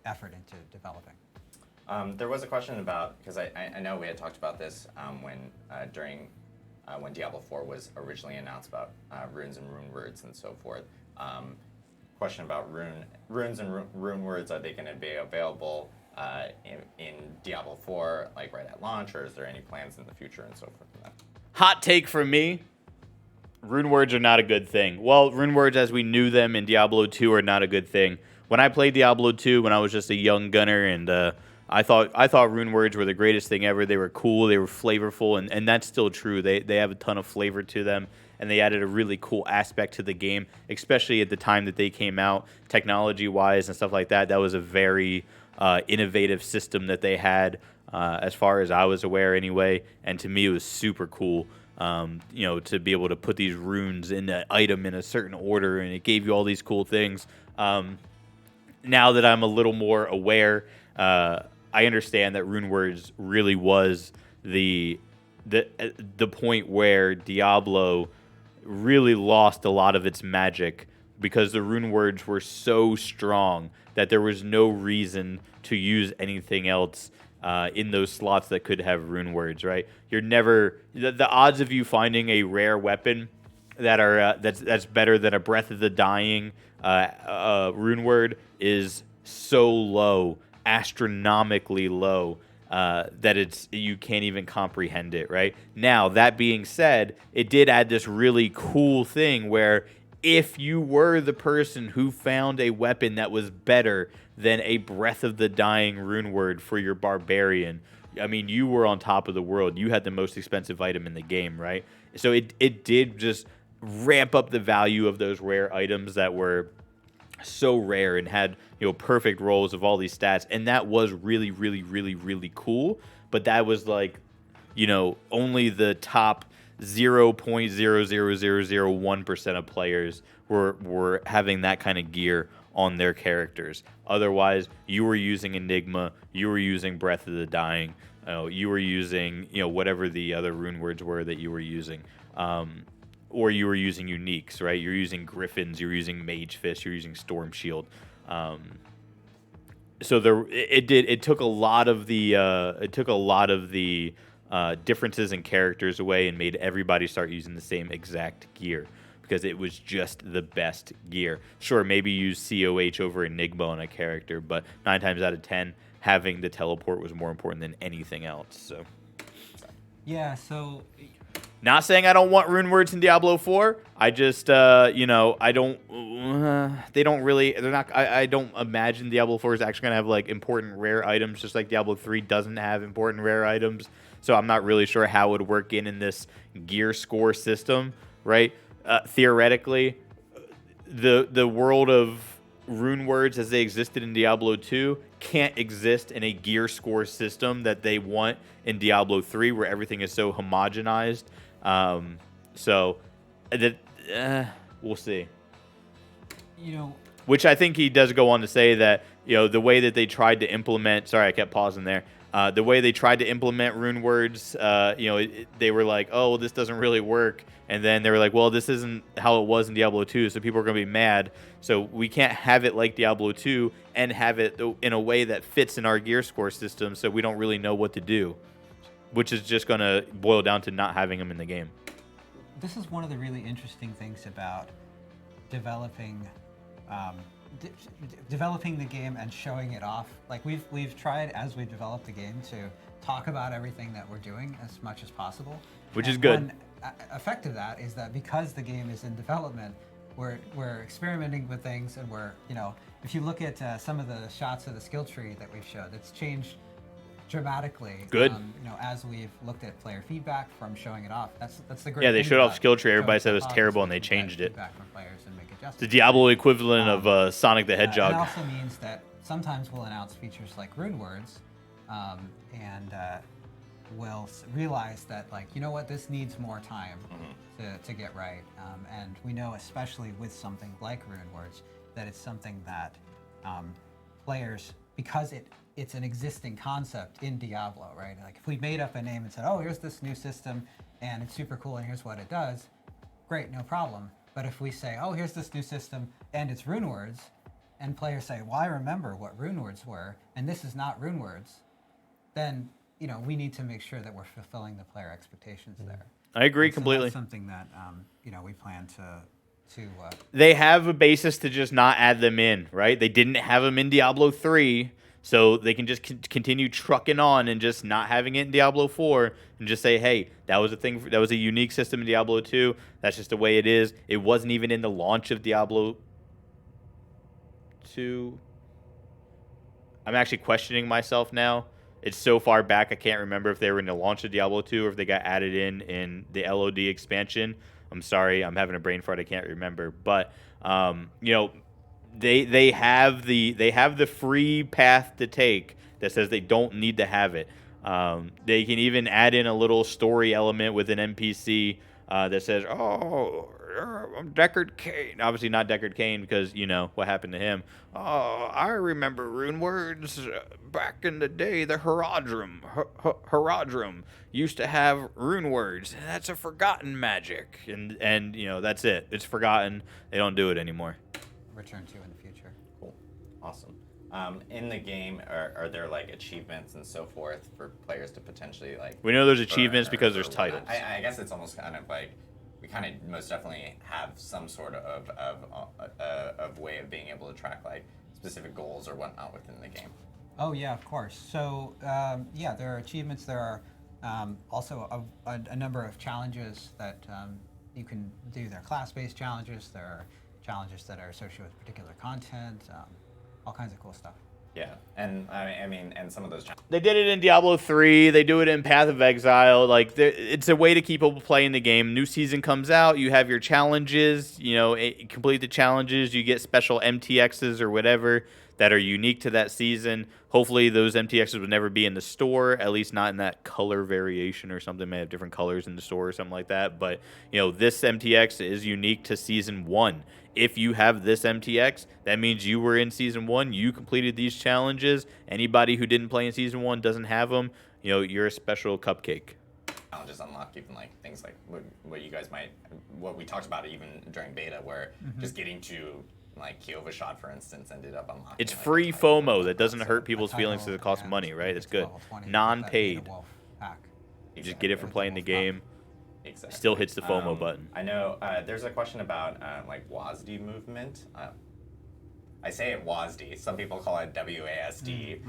effort into developing. There was a question about, because I know we had talked about this when Diablo 4 was originally announced, about runes and rune words and so forth. Question about runes and rune words, are they going to be available in Diablo 4 like right at launch, or is there any plans in the future and so forth for that? Hot take from me. Rune words are not a good thing. Well, rune words as we knew them in Diablo 2 are not a good thing. When I played Diablo 2 when I was just a young gunner, and I thought rune words were the greatest thing ever. They were cool, they were flavorful, and that's still true. They have a ton of flavor to them, and they added a really cool aspect to the game, especially at the time that they came out, technology-wise and stuff like that. That was a very innovative system that they had, as far as I was aware anyway, and to me it was super cool. To be able to put these runes in an item in a certain order, and it gave you all these cool things. Now that I'm a little more aware, I understand that rune words really was the point where Diablo really lost a lot of its magic, because the rune words were so strong that there was no reason to use anything else in those slots that could have rune words, right? You're never the odds of you finding a rare weapon that are that's better than a Breath of the Dying rune word is so low, astronomically low, that you can't even comprehend it, right? Now, that being said, it did add this really cool thing where if you were the person who found a weapon that was better than a Breath of the Dying rune word for your barbarian, I mean, you were on top of the world. You had the most expensive item in the game, right? So it did just ramp up the value of those rare items that were so rare and had perfect rolls of all these stats, and that was really, really, really, really cool. But that was like only the top 0.00001% of players were having that kind of gear on their characters. Otherwise, you were using Enigma, you were using Breath of the Dying, you were using whatever the other rune words were that you were using, or you were using uniques, right? You're using Griffins, you're using Mage Fist, you're using Storm Shield. So it took a lot of the differences in characters away and made everybody start using the same exact gear, because it was just the best gear. Sure, maybe use COH over Enigma on a character, but 9 times out of 10, having the teleport was more important than anything else. So, yeah. So, not saying I don't want rune words in Diablo 4. I just, I don't. They don't really. They're not. I don't imagine Diablo 4 is actually gonna have like important rare items, just like Diablo 3 doesn't have important rare items. So I'm not really sure how it would work in this gear score system, right? Theoretically, the world of rune words as they existed in Diablo 2 can't exist in a gear score system that they want in Diablo 3, where everything is so homogenized. So that we'll see. You know, Which I think he does go on to say that the way that they tried to implement. Sorry, I kept pausing there. The way they tried to implement rune words, they were like, oh, well, this doesn't really work. And then they were like, well, this isn't how it was in Diablo 2, so people are going to be mad. So we can't have it like Diablo 2 and have it in a way that fits in our gear score system, so we don't really know what to do, which is just going to boil down to not having them in the game. This is one of the really interesting things about developing developing the game and showing it off. Like we've tried, as we developed the game, to talk about everything that we're doing as much as possible. Which is good. One effect of that is that because the game is in development, we're experimenting with things, and if you look at some of the shots of the skill tree that we've showed, it's changed dramatically. Good. As we've looked at player feedback from showing it off. That's the great. Yeah, they thing showed off about skill tree. Everybody said it was showing terrible, off, and they is we can get changed it. feedback from players and make adjustments. The Diablo equivalent of Sonic the Hedgehog. It also means that sometimes we'll announce features like rune words, and we'll realize that, this needs more time to get right. And we know, especially with something like rune words, that it's something that players, because it's an existing concept in Diablo, right? Like if we made up a name and said, oh, here's this new system and it's super cool and here's what it does, great, no problem. But if we say, oh, here's this new system and it's rune words, and players say, well, I remember what rune words were and this is not rune words, then we need to make sure that we're fulfilling the player expectations there. I agree And so completely. That's something that we plan to They have a basis to just not add them in, right? They didn't have them in Diablo 3, so they can just continue trucking on and just not having it in Diablo 4 and just say, hey, that was a thing. That was a unique system in Diablo 2. That's just the way it is. It wasn't even in the launch of Diablo 2. I'm actually questioning myself now. It's so far back, I can't remember if they were in the launch of Diablo 2 or if they got added in the LOD expansion. I'm sorry, I'm having a brain fart. I can't remember, but they have the free path to take that says they don't need to have it. They can even add in a little story element with an NPC that says, "Oh, I'm Deckard Cain." Obviously not Deckard Cain because what happened to him. Oh, I remember rune words back in the day. The Herodrum used to have rune words. That's a forgotten magic, and that's it. It's forgotten. They don't do it anymore. return to in the future. Cool. Awesome. In the game, are there achievements and so forth for players to potentially We know there's achievements because there's titles. I guess it's almost kind of we kind of most definitely have some sort of way of being able to track specific goals or whatnot within the game. Oh yeah, of course. So there are achievements. There are also a number of challenges that you can do. There are class-based challenges. There are challenges that are associated with particular content. All kinds of cool stuff. Yeah, and and some of those challenges. They did it in Diablo 3. They do it in Path of Exile. It's a way to keep people playing the game. New season comes out. You have your challenges. Complete the challenges. You get special MTXs or whatever that are unique to that season. Hopefully, those MTXs would never be in the store, at least not in that color variation or something. May have different colors in the store or something like that. But, this MTX is unique to Season 1. If you have this MTX, that means you were in Season 1, you completed these challenges. Anybody who didn't play in Season 1 doesn't have them, you're a special cupcake. Challenges unlock even things like what you guys what we talked about even during beta, where just getting to Kiova shot, for instance, ended up unlocking. It's free FOMO that doesn't hurt people's feelings because it costs money, right? It's good. Non-paid. You just get it for playing the game. Exactly. Still hits the FOMO button. I know there's a question about WASD movement. I say it WASD. Some people call it WASD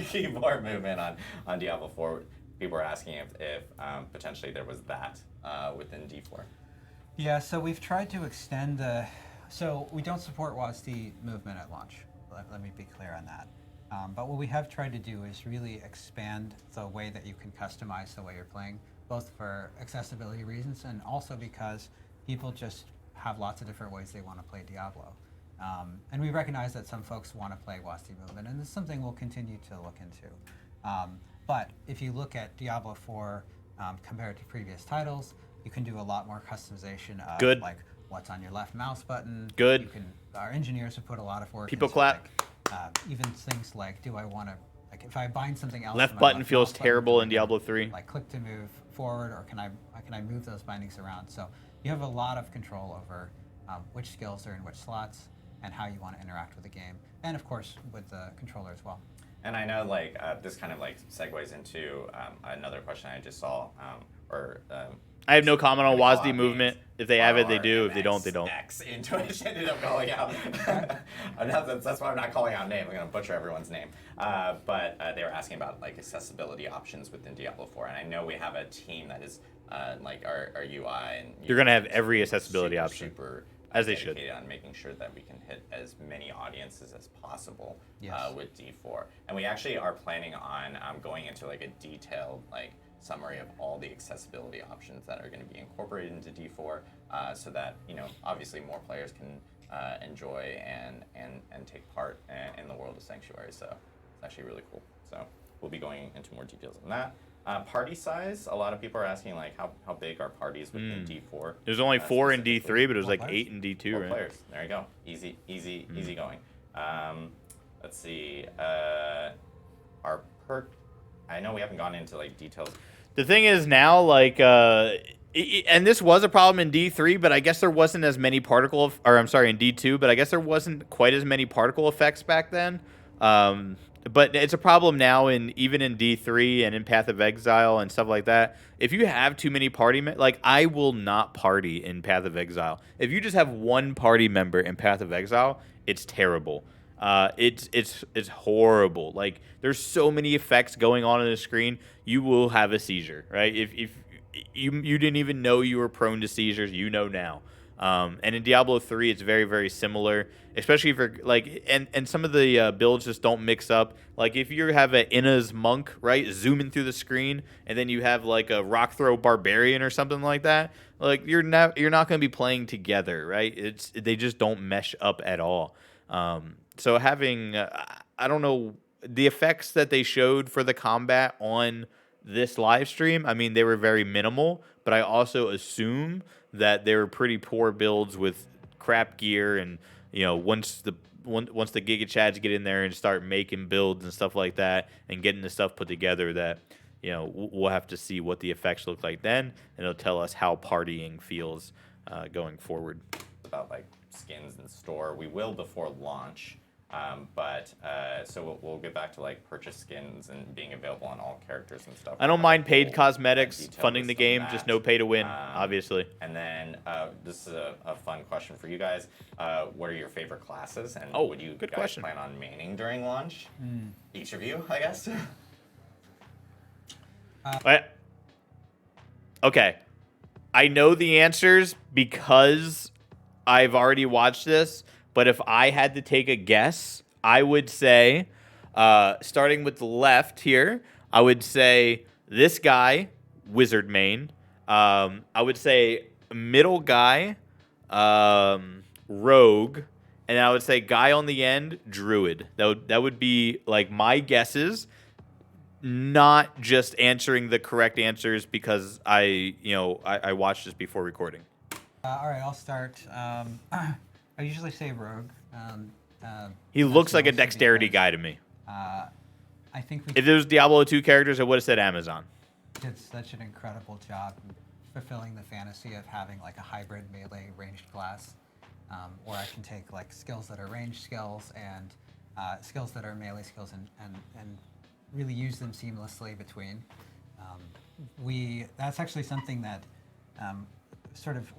keyboard movement on Diablo 4. People are asking if potentially there was that within D4. Yeah, so we've tried to extend so we don't support WASD movement at launch. Let me be clear on that. But what we have tried to do is really expand the way that you can customize the way you're playing, both for accessibility reasons and also because people just have lots of different ways they want to play Diablo. And we recognize that some folks want to play WASD movement, and it's something we'll continue to look into. But if you look at Diablo 4 compared to previous titles, you can do a lot more customization of Good. What's on your left mouse button. Good. Our engineers have put a lot of work People into clap. even things like, do I want to, like, if I bind something else, Left to my button left feels mouse button, terrible am in I gonna, Diablo 3. Like, click to move forward, or can I move those bindings around? So you have a lot of control over which skills are in which slots and how you want to interact with the game, and of course with the controller as well. And I know, like, this kind of like segues into another question I just saw, I have no comment on gonna call WASD out movement. names. If they have it, they Or do. If they don't, they don't. MXX intuition ended up calling out. That's why I'm not calling out names. I'm going to butcher everyone's name. But they were asking about like accessibility options within Diablo 4, and I know we have a team that is like our UI and You're gonna have every accessibility option, super as they should, dedicated on making sure that we can hit as many audiences as possible Yes. with D4. And we actually are planning on going into like a detailed like summary of all the accessibility options that are going to be incorporated into D4, so that obviously more players can enjoy and take part in the world of Sanctuary. So it's actually really cool. So we'll be going into more details on that. Party size, a lot of people are asking like how big are parties within D4. There's only 4 in specifically. D3, but it was like players? 8 in D2, Four right? players. There you go. Easy going. Let's see. Our perk. I know we haven't gone into like details. The thing is now, like, and this was a problem in D3, but I guess there wasn't as many particle, or I'm sorry, in D2, but I guess there wasn't quite as many particle effects back then. But it's a problem now even in D3 and in Path of Exile and stuff like that. If you have too many party like I will not party in Path of Exile. If you just have one party member in Path of Exile, it's terrible. It's horrible. Like there's so many effects going on the screen, you will have a seizure, right? If you didn't even know you were prone to seizures, you know now. And in Diablo 3, it's very, very similar, especially if you're like, and some of the builds just don't mix up. Like if you have an Inna's Monk, right, zooming through the screen, and then you have like a Rock Throw Barbarian or something like that, like you're not going to be playing together, right? They just don't mesh up at all. So having, I don't know, the effects that they showed for the combat on this live stream, I mean, they were very minimal, but I also assume that they were pretty poor builds with crap gear, and once the Giga Chads get in there and start making builds and stuff like that and getting the stuff put together, that we'll have to see what the effects look like then, and it'll tell us how partying feels going forward. About like skins in store, we will before launch. So we'll get back to like purchase skins and being available on all characters and stuff. I don't mind paid cosmetics detailed funding the list of game, that. just no pay to win, obviously. And then this is a fun question for you guys. What are your favorite classes, and Oh, would you good guys question. plan on maining during launch? Each of you, I guess. Okay. I know the answers because I've already watched this, but if I had to take a guess, I would say, starting with the left here, I would say this guy, Wizard main. I would say middle guy, Rogue, and I would say guy on the end, Druid. That would be like my guesses. Not just answering the correct answers because I watched this before recording. All right, I'll start. I usually say Rogue. He looks like a mostly dexterity because, guy to me. I think we If there was Diablo 2 characters, I would have said Amazon. did such an incredible job fulfilling the fantasy of having like a hybrid melee ranged class, where I can take like skills that are ranged skills and skills that are melee skills and really use them seamlessly between. That's actually something that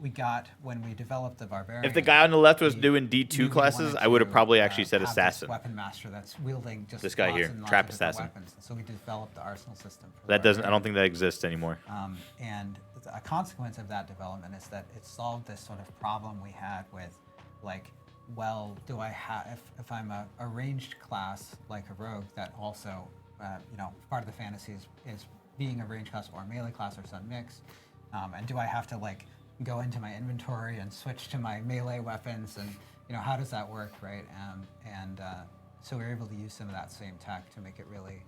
we got when we developed the Barbarian. If the guy on the left was We doing knew D2 we classes, wanted I would have to, probably actually said have this assassin. weapon master that's wielding just This guy lots here, and lots trap of different assassin. weapons. And so we developed the arsenal system. For the That doesn't. I don't Barbarian. think that exists anymore. And a consequence of that development is that it solved this sort of problem we had with, like, well, do I have if I'm a ranged class like a rogue that also, part of the fantasy is being a ranged class or a melee class or some mix, and do I have to like go into my inventory and switch to my melee weapons, and how does that work, right? So we were able to use some of that same tech to make it really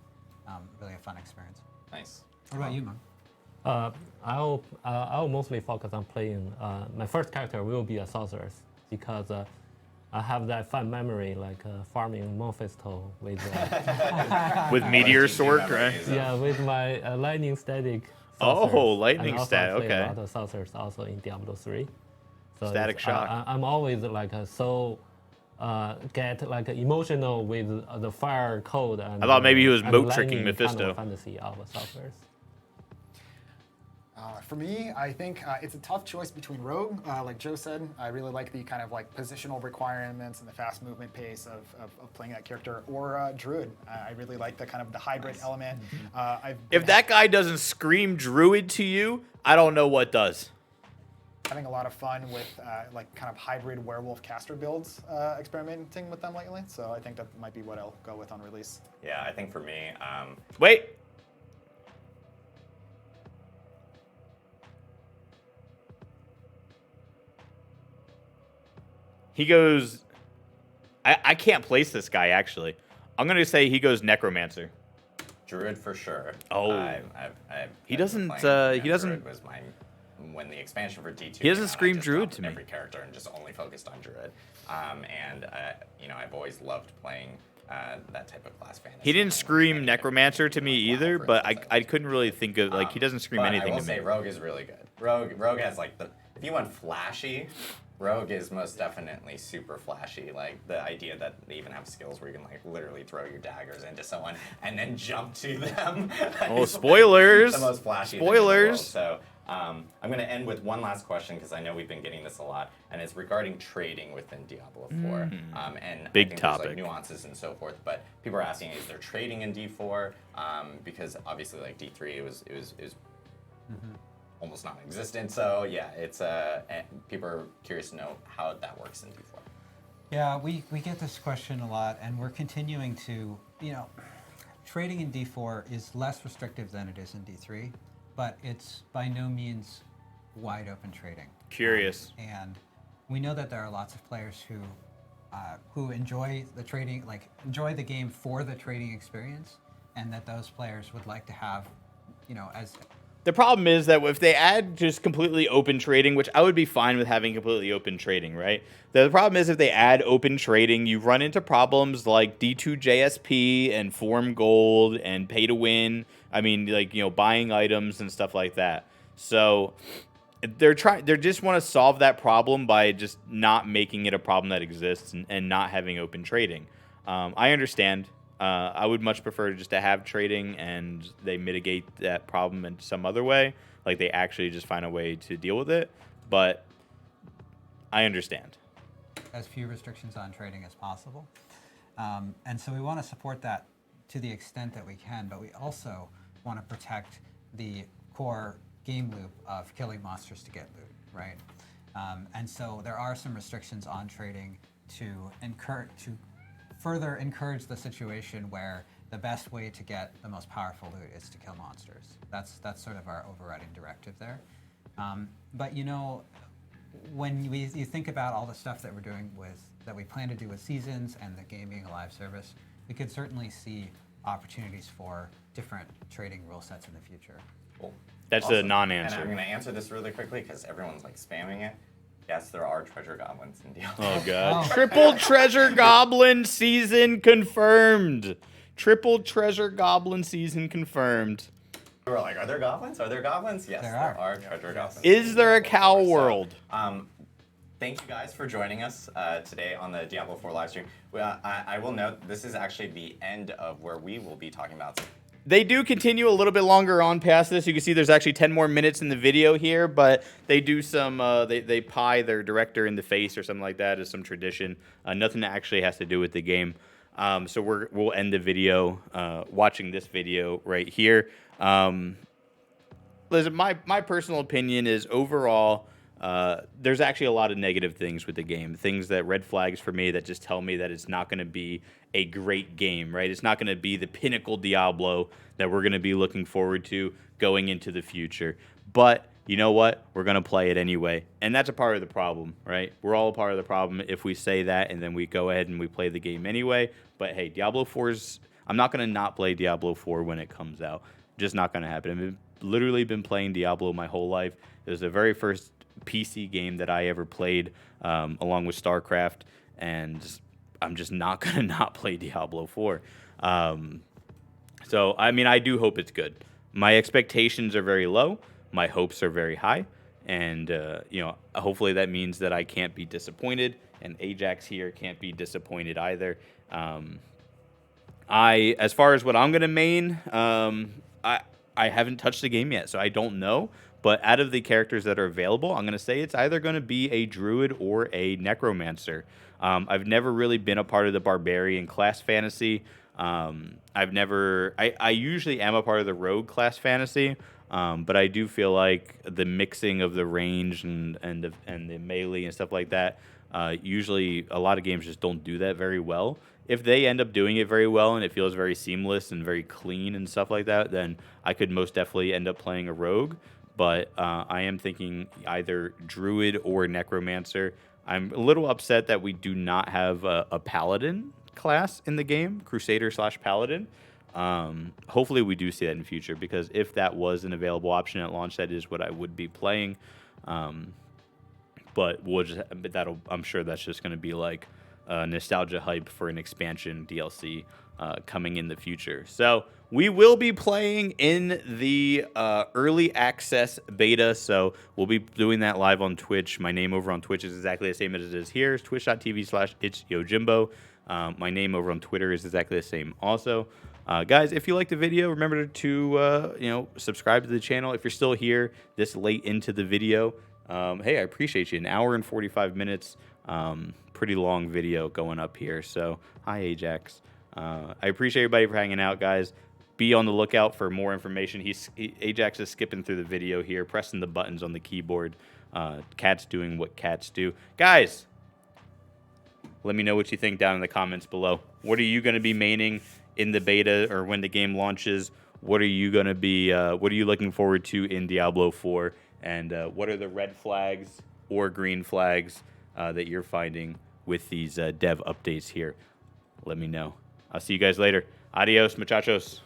a fun experience. Nice. What about you, Mom? I'll mostly focus on playing. My first character will be a sorceress because I have that fun memory, like farming Mephisto with With Meteor Teaching Sword, right? memories of- yeah, with my lightning static. Oh, saucers. lightning And also static, I play okay. a lot of saucers also in Diablo 3. So Static shock. I'm always like get like emotional with the fire code and. I thought maybe he was and moat tricking lightning Mephisto. Kind of fantasy of saucers. For me, I think it's a tough choice between Rogue, like Joe said. I really like the kind of like positional requirements and the fast movement pace of playing that character, or Druid. I really like the kind of the hybrid element. If that guy doesn't scream Druid to you, I don't know what does. Having a lot of fun with like kind of hybrid werewolf caster builds, experimenting with them lately. So I think that might be what I'll go with on release. Yeah, I think for me, Wait. He goes. I can't place this guy actually. I'm gonna say he goes Necromancer. Druid for sure. Oh. He doesn't, he doesn't- Druid was my when the expansion for D2. He doesn't came out, I scream just Druid dropped to me. Every character and just only focused on Druid. You know, I've always loved playing that type of class fantasy. He didn't scream Necromancer to me either, for but instance, I couldn't really think of like he doesn't scream but anything I will to say me. Rogue is really good. Rogue has like if you want flashy, Rogue is most definitely super flashy. Like the idea that they even have skills where you can like literally throw your daggers into someone and then jump to them. Oh, is spoilers! The most flashy thing in the world. Spoilers! So I'm going to end with one last question because I know we've been getting this a lot, and it's regarding trading within Diablo 4. And Big I think topic. There's like nuances and so forth, but people are asking, is there trading in D4? Because obviously, like D3, it was almost non-existent. So yeah, it's people are curious to know how that works in D4. Yeah, we get this question a lot, and we're continuing to, trading in D4 is less restrictive than it is in D3, but it's by no means wide open trading. Curious. And we know that there are lots of players who enjoy the trading, like enjoy the game for the trading experience, and that those players would like to have, as The problem is that if they add just completely open trading, which I would be fine with having completely open trading, right? The problem is if they add open trading, you run into problems like D2 JSP and form gold and pay to win. I mean, like, buying items and stuff like that. So they just want to solve that problem by just not making it a problem that exists and not having open trading. I understand. I would much prefer just to have trading and they mitigate that problem in some other way. Like they actually just find a way to deal with it. But I understand. as few restrictions on trading as possible. And so we want to support that to the extent that we can, but we also want to protect the core game loop of killing monsters to get loot, right? And so there are some restrictions on trading to further encourage the situation where the best way to get the most powerful loot is to kill monsters. That's sort of our overriding directive there. But when you think about all the stuff that we're doing that we plan to do with seasons and the game being a live service, we could certainly see opportunities for different trading rule sets in the future. Cool. That's a non-answer. And I'm going to answer this really quickly because everyone's like spamming it. Yes, there are treasure goblins in Diablo. Oh, God. Triple Treasure Goblin season confirmed. Triple Treasure Goblin season confirmed. We were like, are there goblins? Are there goblins? Yes, There there are. are treasure goblins. Is there a Diablo cow 4. So, world? Thank you guys for joining us today on the Diablo 4 live stream. I will note this is actually the end of where we will be talking about. They do continue a little bit longer on past this. You can see there's actually 10 more minutes in the video here, but they do some, they pie their director in the face or something like that as some tradition. Nothing that actually has to do with the game. So we'll end the video watching this video right here. Listen, my personal opinion is overall, there's actually a lot of negative things with the game. Things that red flags for me that just tell me that it's not going to be a great game, right? It's not going to be the pinnacle Diablo that we're going to be looking forward to going into the future. But you know what? We're going to play it anyway. And that's a part of the problem, right? We're all a part of the problem if we say that and then we go ahead and we play the game anyway. But hey, Diablo 4's... I'm not going to not play Diablo 4 when it comes out. Just not going to happen. I've literally been playing Diablo my whole life. It was the very first PC game that I ever played, along with StarCraft, and I'm just not gonna not play Diablo 4. So I mean, I do hope it's good. My expectations are very low. My hopes are very high, and hopefully that means that I can't be disappointed, and Ajax here can't be disappointed either. As far as what I'm gonna main, I haven't touched the game yet, so I don't know. But out of the characters that are available, I'm gonna say it's either gonna be a druid or a necromancer. I've never really been a part of the barbarian class fantasy. I usually am a part of the rogue class fantasy, but I do feel like the mixing of the range and the melee and stuff like that. Usually, a lot of games just don't do that very well. If they end up doing it very well and it feels very seamless and very clean and stuff like that, then I could most definitely end up playing a rogue. But I am thinking either druid or necromancer. I'm a little upset that we do not have a paladin class in the game, crusader / paladin. Hopefully we do see that in the future, because if that was an available option at launch, that is what I would be playing. But I'm sure that's just going to be like nostalgia hype for an expansion DLC coming in the future. So we will be playing in the early access beta, so we'll be doing that live on Twitch. My name over on Twitch is exactly the same as it is here. It's twitch.tv/itsyojimbo. My name over on Twitter is exactly the same also. Guys, if you liked the video, remember to subscribe to the channel. If you're still here this late into the video, hey, I appreciate you. An hour and 45 minutes. Pretty long video going up here. So, hi, Ajax. I appreciate everybody for hanging out, guys. Be on the lookout for more information. Ajax is skipping through the video here, pressing the buttons on the keyboard. Cat's doing what cats do. Guys, let me know what you think down in the comments below. What are you going to be maining in the beta or when the game launches? What are you going to be? What are you looking forward to in Diablo 4? And what are the red flags or green flags that you're finding with these dev updates here? Let me know. I'll see you guys later. Adios, muchachos.